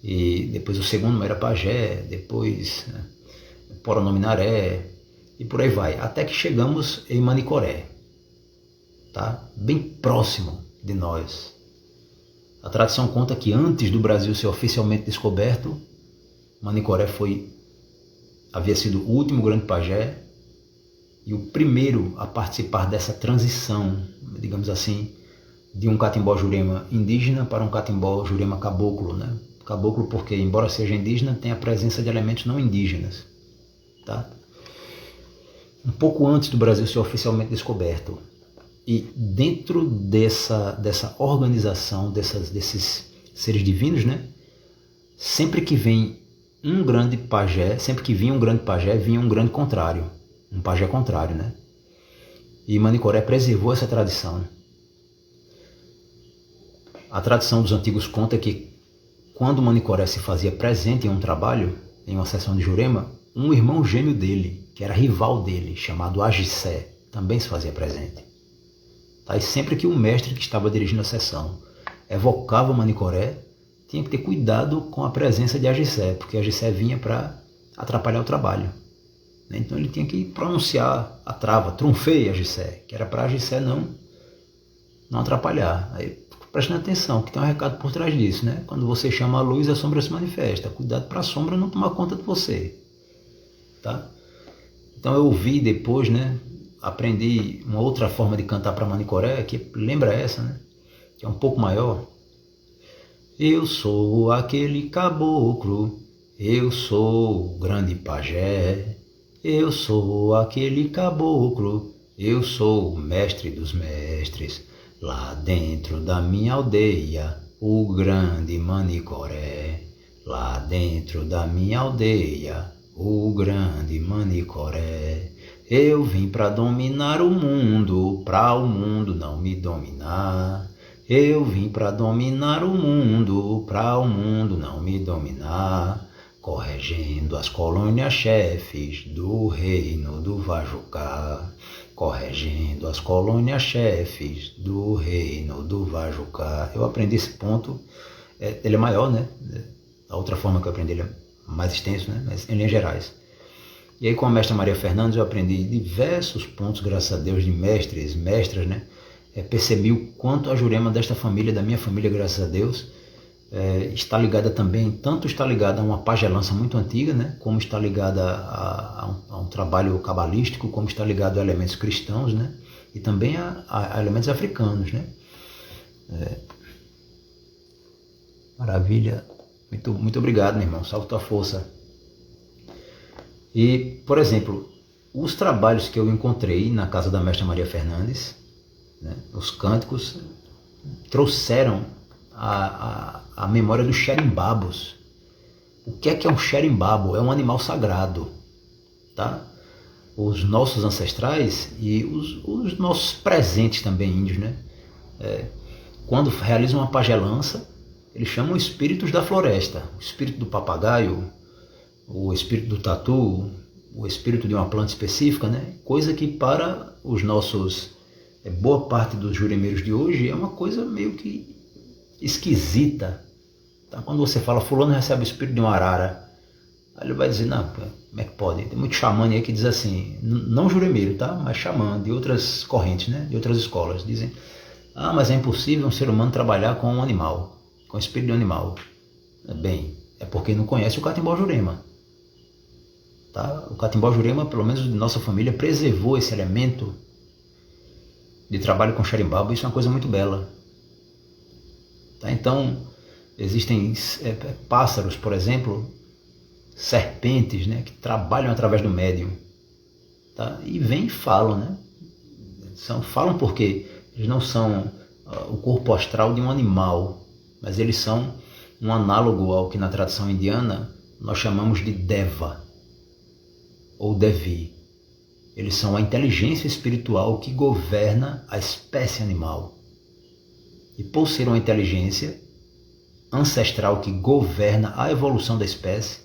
E depois o segundo, Maíra Pajé, depois, né, Poronominaré, e por aí vai, até que chegamos em Manicoré, tá? Bem próximo de nós. A tradição conta que antes do Brasil ser oficialmente descoberto, Manicoré havia sido o último grande pajé e o primeiro a participar dessa transição, digamos assim, de um catimbó Jurema indígena para um catimbó Jurema caboclo, né? Caboclo porque, embora seja indígena, tem a presença de elementos não indígenas, tá? Um pouco antes do Brasil ser oficialmente descoberto. E dentro dessa organização, desses seres divinos, né? Sempre que vinha um grande pajé, vinha um grande contrário, um pajé contrário, né? E Manicoré preservou essa tradição. A tradição dos antigos conta que quando Manicoré se fazia presente em um trabalho, em uma sessão de Jurema, um irmão gêmeo dele, que era rival dele, chamado Agissé, também se fazia presente. Tá? E sempre que o mestre que estava dirigindo a sessão evocava Manicoré, tinha que ter cuidado com a presença de Agissé, porque Agissé vinha para atrapalhar o trabalho. Então ele tinha que pronunciar a trava, trunfei Agissé, que era para Agissé não atrapalhar. Aí, prestando atenção, que tem um recado por trás disso, né? Quando você chama a luz, a sombra se manifesta. Cuidado para a sombra não tomar conta de você. Tá? Então eu ouvi depois, né? Aprendi uma outra forma de cantar para Manicoré, que lembra essa, né? Que é um pouco maior. Eu sou aquele caboclo, eu sou o grande pajé. Eu sou aquele caboclo, eu sou o mestre dos mestres. Lá dentro da minha aldeia, o grande Manicoré. Lá dentro da minha aldeia, o grande Manicoré. Eu vim para dominar o mundo, para o mundo não me dominar. Eu vim para dominar o mundo, para o mundo não me dominar. Corregendo as colônias chefes do reino do Vajucá. Corregendo as colônias chefes do reino do Vajucá. Eu aprendi esse ponto, ele é maior, né? A outra forma que eu aprendi ele é mais extenso, né? Mas em linhas gerais. E aí com a mestra Maria Fernandes eu aprendi diversos pontos, graças a Deus, de mestres, mestras, né? Percebi o quanto a Jurema desta família, da minha família, graças a Deus, está ligada também, tanto está ligada a uma pagelança muito antiga, né? Como está ligada a um trabalho cabalístico, como está ligado a elementos cristãos, né? E também a elementos africanos, né? Maravilha. Muito obrigado, meu irmão. Salve tua força. E, por exemplo, os trabalhos que eu encontrei na casa da mestra Maria Fernandes, né, os cânticos, trouxeram a memória dos xerimbabos. O que é um xerimbabo? É um animal sagrado. Tá? Os nossos ancestrais e os nossos presentes também índios, né? Quando realizam uma pagelança, eles chamam espíritos da floresta. O espírito do papagaio, o espírito do tatu, o espírito de uma planta específica, né? Coisa que para os nossos, boa parte dos juremeiros de hoje, é uma coisa meio que esquisita. Tá? Quando você fala, fulano recebe o espírito de uma arara, aí ele vai dizer, não, como é que pode? Tem muito xamã aí que diz assim, não juremeiro, tá? Mas xamã de outras correntes, né? De outras escolas, dizem, mas é impossível um ser humano trabalhar com um animal, com o espírito de um animal. Bem, é porque não conhece o Catimbó Jurema. Tá? O Catimbó Jurema, pelo menos de nossa família, preservou esse elemento de trabalho com xerimbabo. Isso é uma coisa muito bela. Tá? Então, existem pássaros, por exemplo, serpentes, né, que trabalham através do médium. Tá? E vêm e falam, né? Falam porque eles não são o corpo astral de um animal, mas eles são um análogo ao que na tradição indiana nós chamamos de Deva ou Devi. Eles são a inteligência espiritual que governa a espécie animal. E por ser uma inteligência ancestral que governa a evolução da espécie,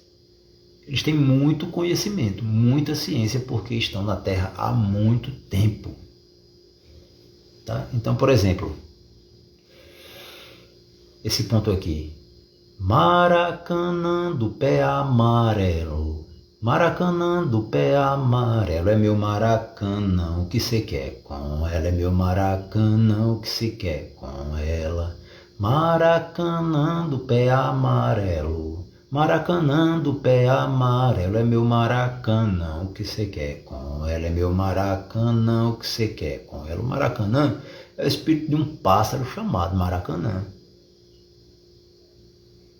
eles têm muito conhecimento, muita ciência, porque estão na Terra há muito tempo. Tá? Então, por exemplo, esse ponto aqui. Maracanã do pé amarelo. Maracanã do pé amarelo é meu Maracanã, o que cê quer com ela? É meu Maracanã, o que cê quer com ela? Maracanã do pé amarelo. Maracanã do pé amarelo é meu Maracanã, o que cê quer com ela? É meu Maracanã, o que cê quer com ela? O Maracanã é o espírito de um pássaro chamado Maracanã.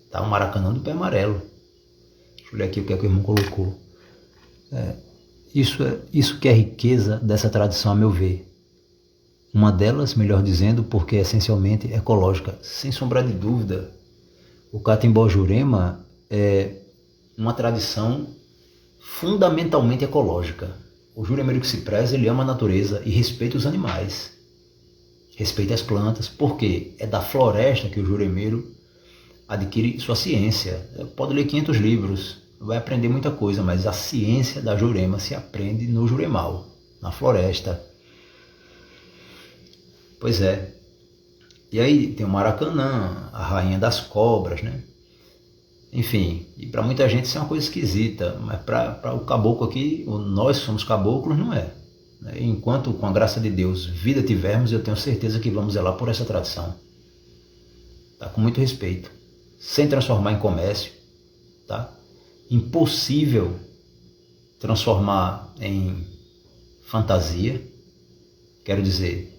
Tá? O Maracanã do pé amarelo. Deixa eu ler aqui o que é que o irmão colocou. Isso que é riqueza dessa tradição, a meu ver. Uma delas, melhor dizendo, porque é essencialmente ecológica. Sem sombra de dúvida, o Catimbó Jurema é uma tradição fundamentalmente ecológica. O juremeiro que se preza, ele ama a natureza e respeita os animais. Respeita as plantas, porque é da floresta que o juremeiro adquire sua ciência. Pode ler 500 livros, vai aprender muita coisa, mas a ciência da Jurema se aprende no Juremal, na floresta. Pois é. E aí tem o Maracanã, a rainha das cobras, né? Enfim, e para muita gente isso é uma coisa esquisita, mas para o caboclo aqui, nós somos caboclos, não é. Enquanto, com a graça de Deus, vida tivermos, eu tenho certeza que vamos zelar por essa tradição. Tá? Com muito respeito. Sem transformar em comércio. Tá? Impossível transformar em fantasia. Quero dizer,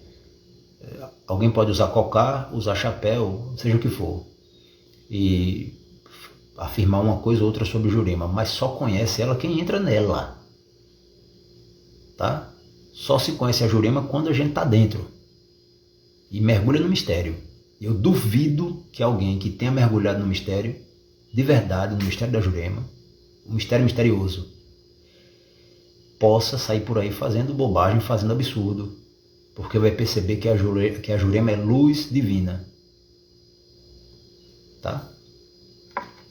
alguém pode usar cocá, usar chapéu, seja o que for, e afirmar uma coisa ou outra sobre Jurema, mas só conhece ela quem entra nela. Tá? Só se conhece a Jurema quando a gente está dentro e mergulha no mistério. Eu duvido que alguém que tenha mergulhado no mistério, de verdade, no mistério da Jurema, um mistério misterioso, possa sair por aí fazendo bobagem, fazendo absurdo, porque vai perceber que a Jurema é luz divina. Tá?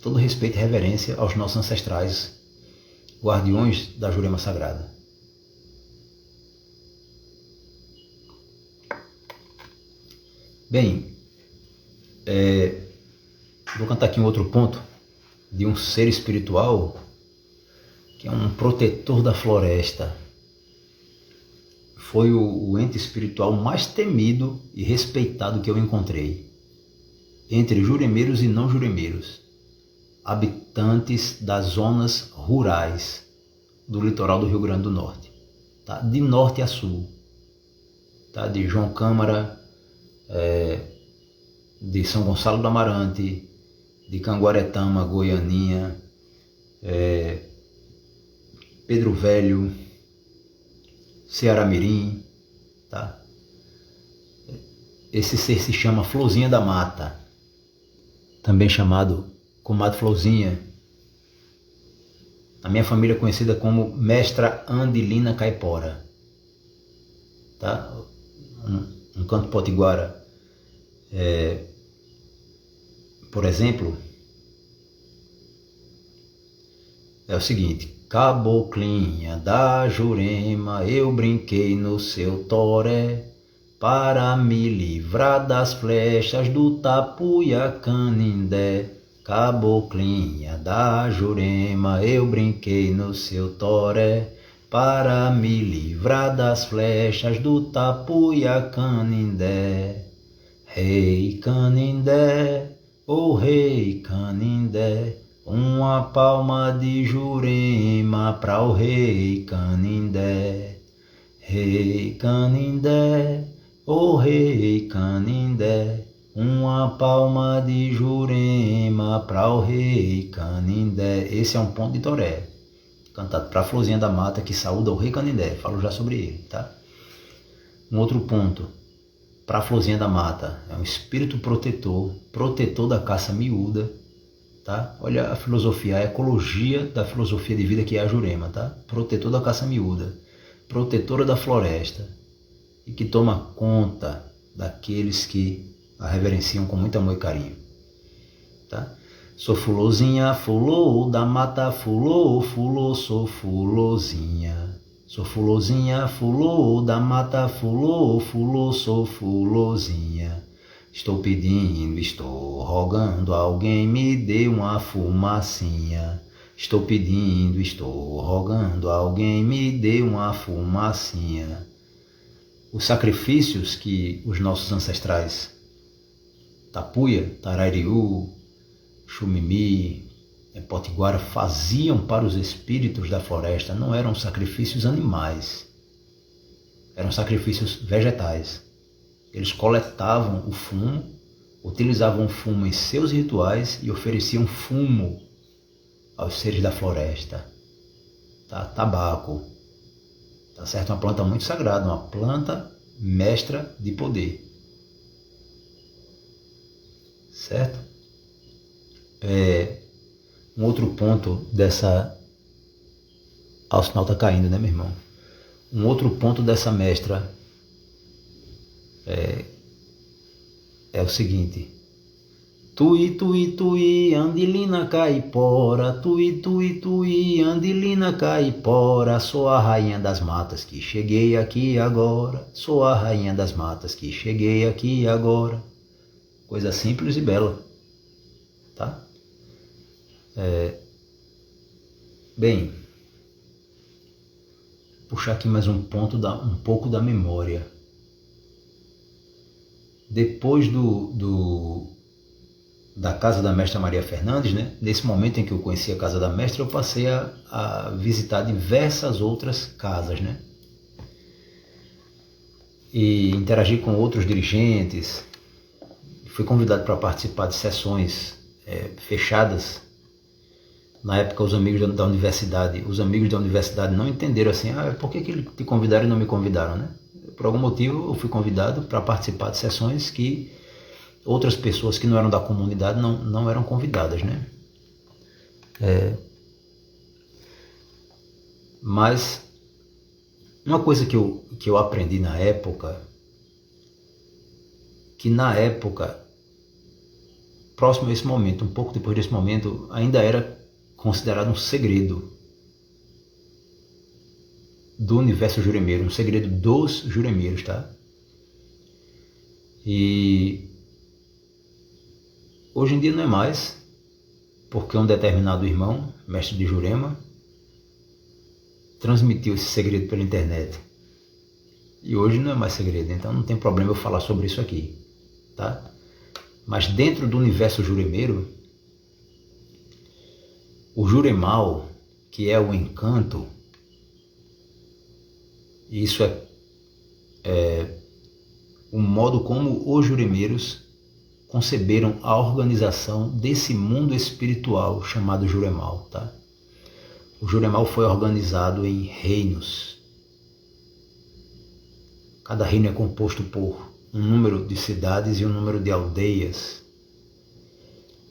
Todo respeito e reverência aos nossos ancestrais, guardiões da Jurema Sagrada. Bem, vou cantar aqui um outro ponto de um ser espiritual que é um protetor da floresta. Foi o ente espiritual mais temido e respeitado que eu encontrei entre juremeiros e não juremeiros, habitantes das zonas rurais do litoral do Rio Grande do Norte, tá? De norte a sul, tá? De João Câmara, de São Gonçalo do Amarante, de Canguaretama, Goianinha, Pedro Velho, Ceará-Mirim, tá? Esse ser se chama Florzinha da Mata, também chamado Comadre Florzinha. A minha família é conhecida como Mestra Andilina Caipora, tá? Um canto potiguara. Por exemplo, é o seguinte: caboclinha da Jurema, eu brinquei no seu toré, para me livrar das flechas do tapuia canindé. Caboclinha da Jurema, eu brinquei no seu toré, para me livrar das flechas do tapuia canindé. Rei Canindé, oh rei Canindé, uma palma de Jurema para o rei Canindé. Rei Canindé, oh rei Canindé, uma palma de Jurema para o rei Canindé. Esse é um ponto de toré, cantado para a Florzinha da Mata, que saúda o rei Canindé. Falo já sobre ele, tá? Um outro ponto, para a Florzinha da Mata, é um espírito protetor, protetor da caça miúda, tá? Olha a filosofia, a ecologia da filosofia de vida que é a Jurema, tá? Protetor da caça miúda, protetora da floresta, e que toma conta daqueles que a reverenciam com muito amor e carinho, tá? Sou Florzinha, fulô, da mata, fulô, fulô, sou Florzinha. Sou Florzinha, fulô, da mata, fulô, fulô, sou Florzinha. Estou pedindo, estou rogando, alguém me dê uma fumacinha. Estou pedindo, estou rogando, alguém me dê uma fumacinha. Os sacrifícios que os nossos ancestrais, Tapuia, Tarariú, Xumimi, Potiguara, faziam para os espíritos da floresta não eram sacrifícios animais, eram sacrifícios vegetais. Eles coletavam o fumo, utilizavam o fumo em seus rituais e ofereciam fumo aos seres da floresta. Tá? Tabaco, tá certo? Uma planta muito sagrada, uma planta mestra de poder, certo? Um outro ponto dessa... Ah, o sinal tá caindo, né, meu irmão? Um outro ponto dessa mestra é o seguinte: Tui, tui, tui, Andilina Caipora, tui, tui, tui, Andilina Caipora, sou a rainha das matas que cheguei aqui agora, sou a rainha das matas que cheguei aqui agora. Coisa simples e bela, tá? Bem, puxar aqui mais um pouco da memória. Depois da casa da mestra Maria Fernandes, né? Nesse momento em que eu conheci a casa da mestra, eu passei a visitar diversas outras casas, né? E interagir com outros dirigentes. Fui convidado para participar de sessões fechadas. Na época, os amigos da universidade não entenderam assim, por que te convidaram e não me convidaram, né? Por algum motivo, eu fui convidado para participar de sessões que outras pessoas que não eram da comunidade não eram convidadas, né? Mas uma coisa que eu aprendi na época, próximo a esse momento, um pouco depois desse momento, ainda era considerado um segredo do universo juremeiro, um segredo dos juremeiros, tá? E hoje em dia não é mais, porque um determinado irmão, mestre de Jurema, transmitiu esse segredo pela internet. E hoje não é mais segredo, então não tem problema eu falar sobre isso aqui, tá? Mas dentro do universo juremeiro, o juremal, que é o encanto, isso é o modo como os juremeiros conceberam a organização desse mundo espiritual chamado juremal, tá? O juremal foi organizado em reinos. Cada reino é composto por um número de cidades e um número de aldeias.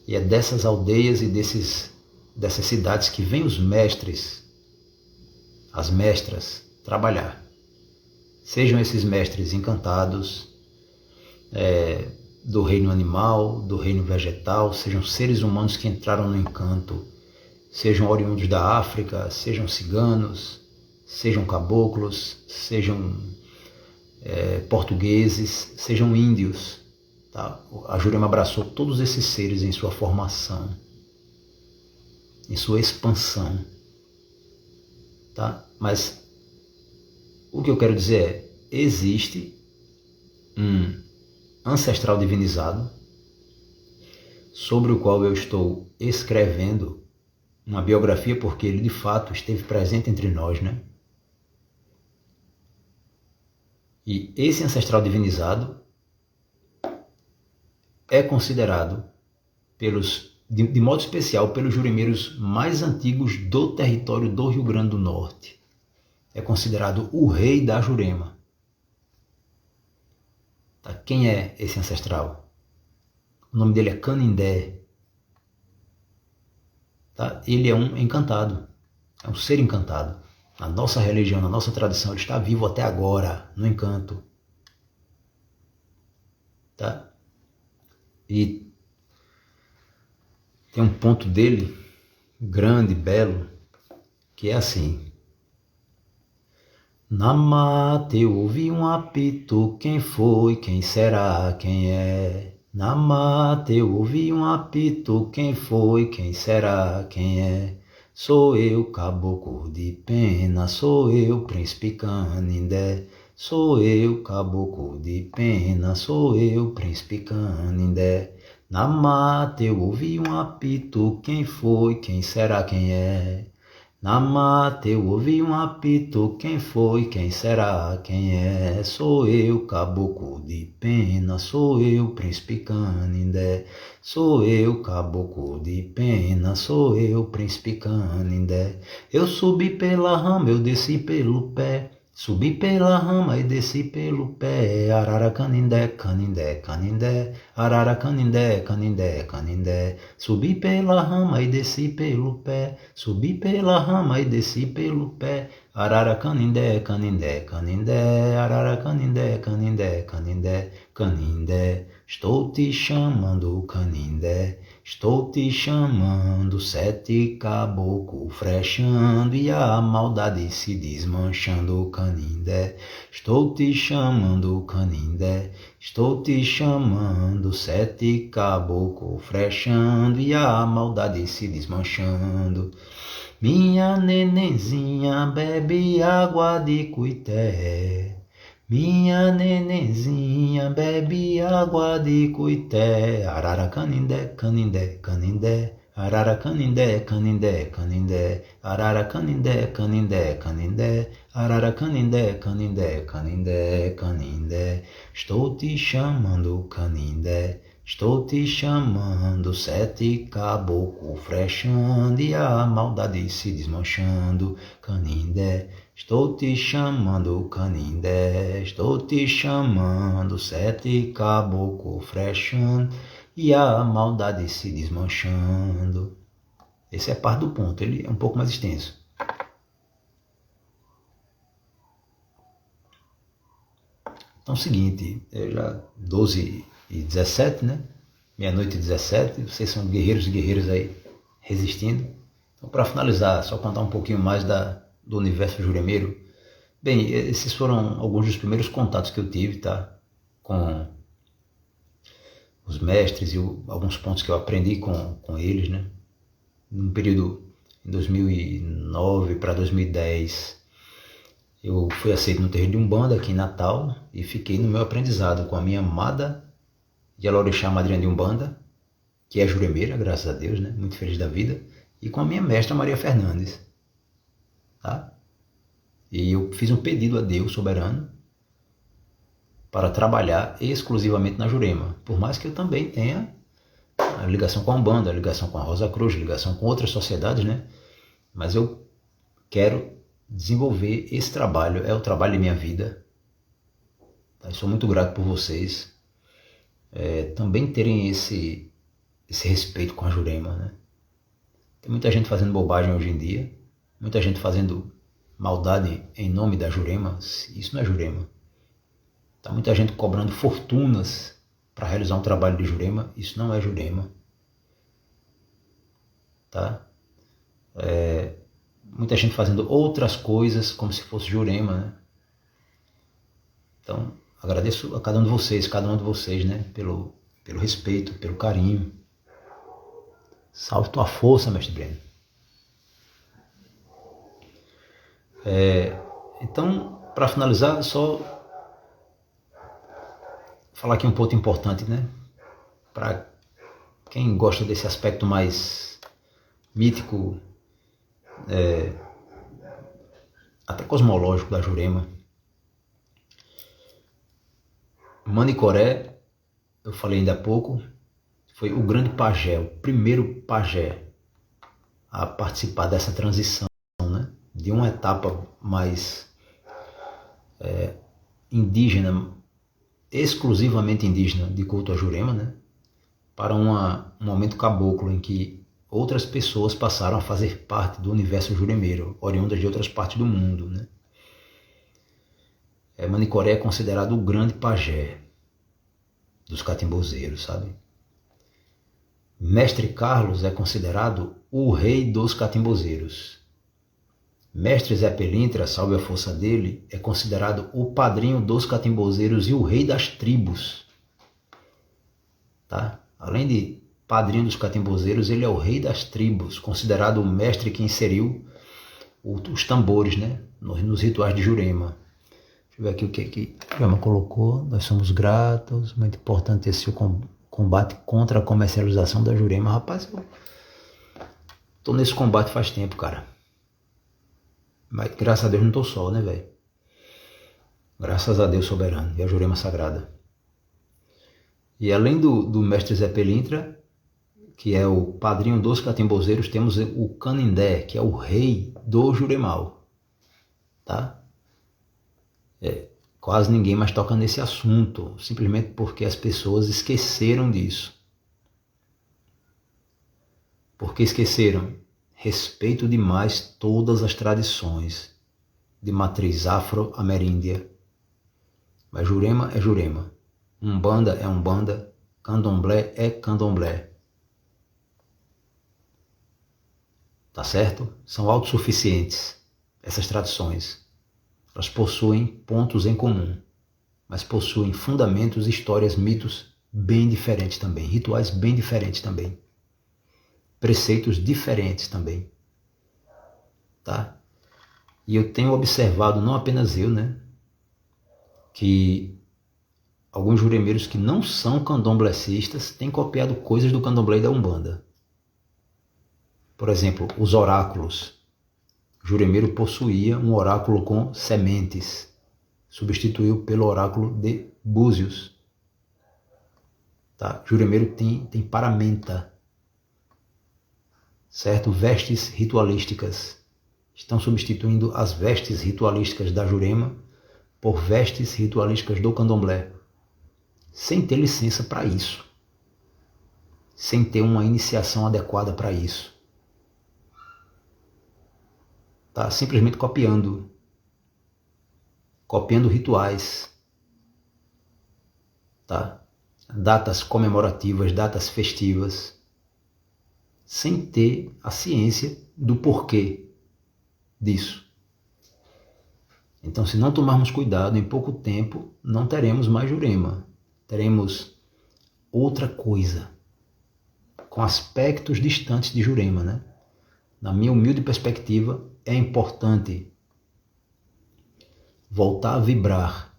E é dessas aldeias e dessas cidades que vêm os mestres, as mestras, trabalhar. Sejam esses mestres encantados, do reino animal, do reino vegetal, sejam seres humanos que entraram no encanto, sejam oriundos da África, sejam ciganos, sejam caboclos, sejam portugueses, sejam índios. Tá? A Jurema abraçou todos esses seres em sua formação, em sua expansão. Tá? Mas o que eu quero dizer é, existe um ancestral divinizado sobre o qual eu estou escrevendo uma biografia, porque ele de fato esteve presente entre nós, né? E esse ancestral divinizado é considerado de modo especial pelos juremeiros mais antigos do território do Rio Grande do Norte. É considerado o rei da Jurema. Tá? Quem é esse ancestral? O nome dele é Canindé. Tá? Ele é um encantado, é um ser encantado. Na nossa religião, na nossa tradição, ele está vivo até agora, no encanto. Tá? E tem um ponto dele, grande, belo, que é assim: Namate, ouvi um apito, quem foi, quem será, quem é? Namate, ouvi um apito, quem foi, quem será, quem é? Sou eu, caboclo de pena, sou eu, príncipe Canindé. Sou eu, caboclo de pena, sou eu, príncipe Canindé. Na mata eu ouvi um apito, quem foi, quem será, quem é? Na mata eu ouvi um apito, quem foi, quem será, quem é? Sou eu, caboclo de pena, sou eu, príncipe Canindé. Sou eu, caboclo de pena, sou eu, príncipe Canindé. Eu subi pela rama, eu desci pelo pé, Subi pela rama e desci pelo pé, arara canindé, canindé, canindé, arara canindé, canindé, canindé. Subi pela rama e desci pelo pé, subi pela rama e desci pelo pé, arara canindé, canindé, canindé, arara canindé, canindé, canindé, canindé. Estou te chamando, canindé. Estou te chamando, sete caboclo frechando e a maldade se desmanchando, canindé. Estou te chamando, canindé. Estou te chamando, sete caboclo frechando e a maldade se desmanchando. Minha nenenzinha bebe água de cuité. Minha nenenzinha bebe água de cuité, arara canindé, canindé, canindé, arara canindé, canindé, canindé, arara canindé, canindé, canindé, arara canindé, canindé, canindé, canindé. Estou te chamando, canindé. Estou te chamando, sete caboclo frechando e a maldade se desmanchando, canindé. Estou te chamando, canindé. Estou te chamando, sete caboclo frechando e a maldade se desmanchando. Esse é parte do ponto, ele é um pouco mais extenso. Então é o seguinte, é já 12h17, né? Meia-noite e 17, vocês são guerreiros e guerreiras aí, resistindo. Então, para finalizar, só contar um pouquinho mais do universo juremeiro. Bem, esses foram alguns dos primeiros contatos que eu tive, tá? Com os mestres e alguns pontos que eu aprendi com eles, né? Num período em 2009 para 2010, eu fui aceito no terreiro de Umbanda aqui em Natal e fiquei no meu aprendizado com a minha amada Yalorixá madrinha de Umbanda, que é juremeira, graças a Deus, né? Muito feliz da vida, e com a minha mestra Maria Fernandes, tá? E eu fiz um pedido a Deus soberano para trabalhar exclusivamente na Jurema, por mais que eu também tenha a ligação com a Umbanda, a ligação com a Rosa Cruz, a ligação com outras sociedades, né? Mas eu quero desenvolver esse trabalho, é o trabalho de minha vida. Eu sou muito grato por vocês também terem esse respeito com a Jurema, né? Tem muita gente fazendo bobagem hoje em dia, muita gente fazendo maldade em nome da Jurema. Isso não é Jurema. Tá muita gente cobrando fortunas para realizar um trabalho de Jurema. Isso não é Jurema. Tá? Muita gente fazendo outras coisas como se fosse Jurema, né? Então, agradeço a cada um de vocês, né? Pelo respeito, pelo carinho. Salve tua força, mestre Breno. Então, para finalizar, só falar aqui um ponto importante, né? Para quem gosta desse aspecto mais mítico, até cosmológico da Jurema. Manicoré, eu falei ainda há pouco, foi o grande pajé, o primeiro pajé a participar dessa transição, né? De uma etapa mais indígena, exclusivamente indígena, de culto a Jurema, né? Para um momento caboclo em que outras pessoas passaram a fazer parte do universo juremeiro, oriundas de outras partes do mundo, né? Manicoré é considerado o grande pajé dos catimbozeiros, sabe? Mestre Carlos é considerado o rei dos catimbozeiros. Mestre Zé Pelintra, salve a força dele, é considerado o padrinho dos catimbozeiros e o rei das tribos. Tá? Além de padrinho dos catimbozeiros, ele é o rei das tribos, considerado o mestre que inseriu os tambores, né? Nos rituais de Jurema. Deixa eu ver aqui o que Jurema colocou. Nós somos gratos, muito importante esse combate contra a comercialização da Jurema. Rapaz, eu tô nesse combate faz tempo, cara. Mas graças a Deus não tô só, né, velho? Graças a Deus soberano e a Jurema sagrada. E além do mestre Zé Pelintra, que é o padrinho dos catimbozeiros, temos o Canindé, que é o rei do Juremal, tá? Quase ninguém mais toca nesse assunto, simplesmente porque as pessoas esqueceram disso. Por que esqueceram? Respeito demais todas as tradições de matriz afro-ameríndia. Mas Jurema é Jurema, Umbanda é Umbanda, Candomblé é Candomblé. Tá certo? São autossuficientes essas tradições. Elas possuem pontos em comum, mas possuem fundamentos, histórias, mitos bem diferentes também, rituais bem diferentes também, preceitos diferentes também, tá? E eu tenho observado, não apenas eu, né, que alguns juremeiros que não são candomblecistas têm copiado coisas do candomblé e da Umbanda. Por exemplo, os oráculos. O juremeiro possuía um oráculo com sementes, substituiu pelo oráculo de Búzios. Tá? Juremeiro tem paramenta, certo? Vestes ritualísticas. Estão substituindo as vestes ritualísticas da Jurema por vestes ritualísticas do candomblé, sem ter licença para isso, sem ter uma iniciação adequada para isso. Tá? Simplesmente copiando rituais, tá? Datas comemorativas, datas festivas, sem ter a ciência do porquê disso. Então, se não tomarmos cuidado, em pouco tempo não teremos mais Jurema, teremos outra coisa, com aspectos distantes de Jurema, né? Na minha humilde perspectiva, é importante voltar a vibrar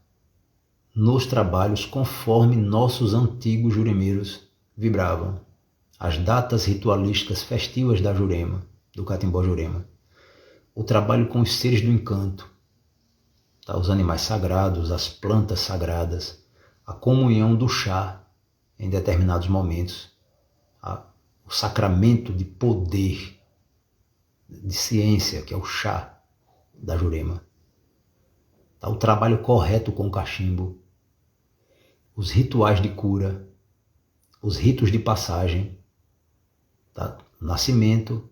nos trabalhos conforme nossos antigos juremeiros vibravam. As datas ritualísticas festivas da Jurema, do Catimbó Jurema. O trabalho com os seres do encanto, tá? Os animais sagrados, as plantas sagradas, a comunhão do chá em determinados momentos, o sacramento de poder, de ciência, que é o chá da Jurema. Tá? O trabalho correto com o cachimbo, os rituais de cura, os ritos de passagem, tá? Nascimento,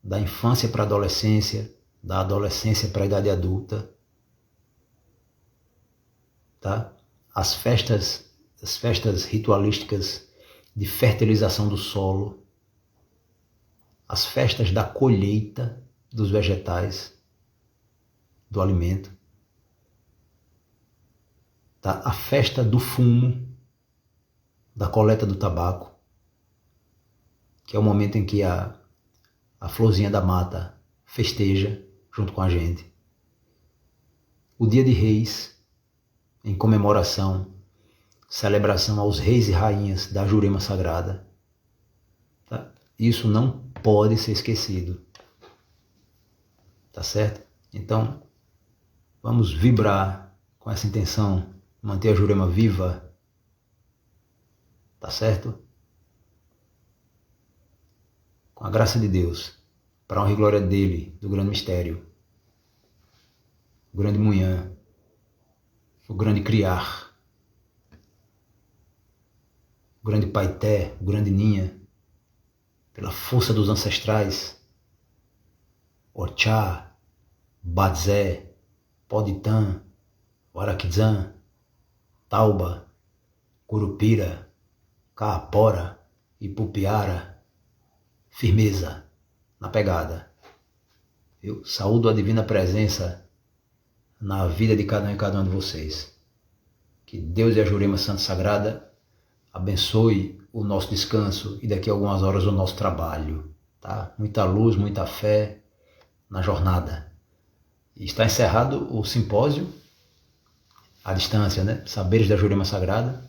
da infância para a adolescência, da adolescência para a idade adulta, tá? As festas ritualísticas de fertilização do solo, as festas da colheita dos vegetais, do alimento, tá? A festa do fumo, da coleta do tabaco, que é o momento em que a florzinha da mata festeja junto com a gente. O Dia de Reis, em comemoração, celebração aos reis e rainhas da Jurema Sagrada. Tá? Isso não pode ser esquecido. Tá certo? Então, vamos vibrar com essa intenção, manter a Jurema viva. Tá certo? Com a graça de Deus, para a honra e glória dele, do grande mistério, o grande Munhã, o grande Criar, o grande Paité, o grande Ninha, pela força dos ancestrais, Orixá, Badzé, Poditã, Waraquizã, Tauba, Curupira, Caapora, Ipupiara, firmeza na pegada. Eu saúdo a divina presença na vida de cada um e cada uma de vocês. Que Deus e a Jurema Santa Sagrada abençoe o nosso descanso e daqui a algumas horas o nosso trabalho. Tá? Muita luz, muita fé na jornada. E está encerrado o simpósio à distância, né? Saberes da Jurema Sagrada.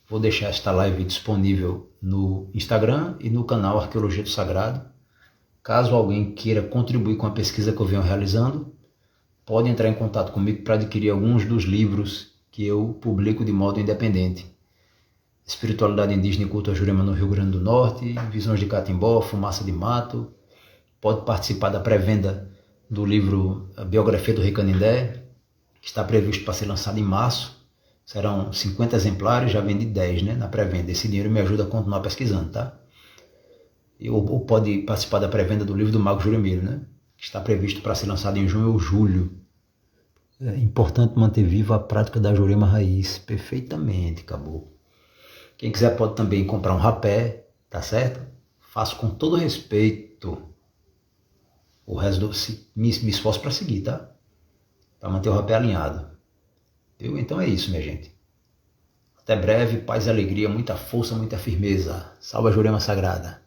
Vou deixar esta live disponível no Instagram e no canal Arqueologia do Sagrado. Caso alguém queira contribuir com a pesquisa que eu venho realizando, pode entrar em contato comigo para adquirir alguns dos livros que eu publico de modo independente. Espiritualidade Indígena e Culto à Jurema no Rio Grande do Norte, Visões de Catimbó, Fumaça de Mato. Pode participar da pré-venda do livro A Biografia do Rei Canindé, que está previsto para ser lançado em março. Serão 50 exemplares, já vendi 10, né, na pré-venda. Esse dinheiro me ajuda a continuar pesquisando, tá? Ou pode participar da pré-venda do livro do Mago Juremiro, né? Que está previsto para ser lançado em junho ou julho. É importante manter viva a prática da Jurema Raiz. Perfeitamente, acabou. Quem quiser pode também comprar um rapé, tá certo? Faço com todo respeito. O resto me esforço para seguir, tá? Para manter o rapé alinhado. Viu? Então é isso, minha gente. Até breve, paz e alegria, muita força, muita firmeza. Salve a Jurema Sagrada.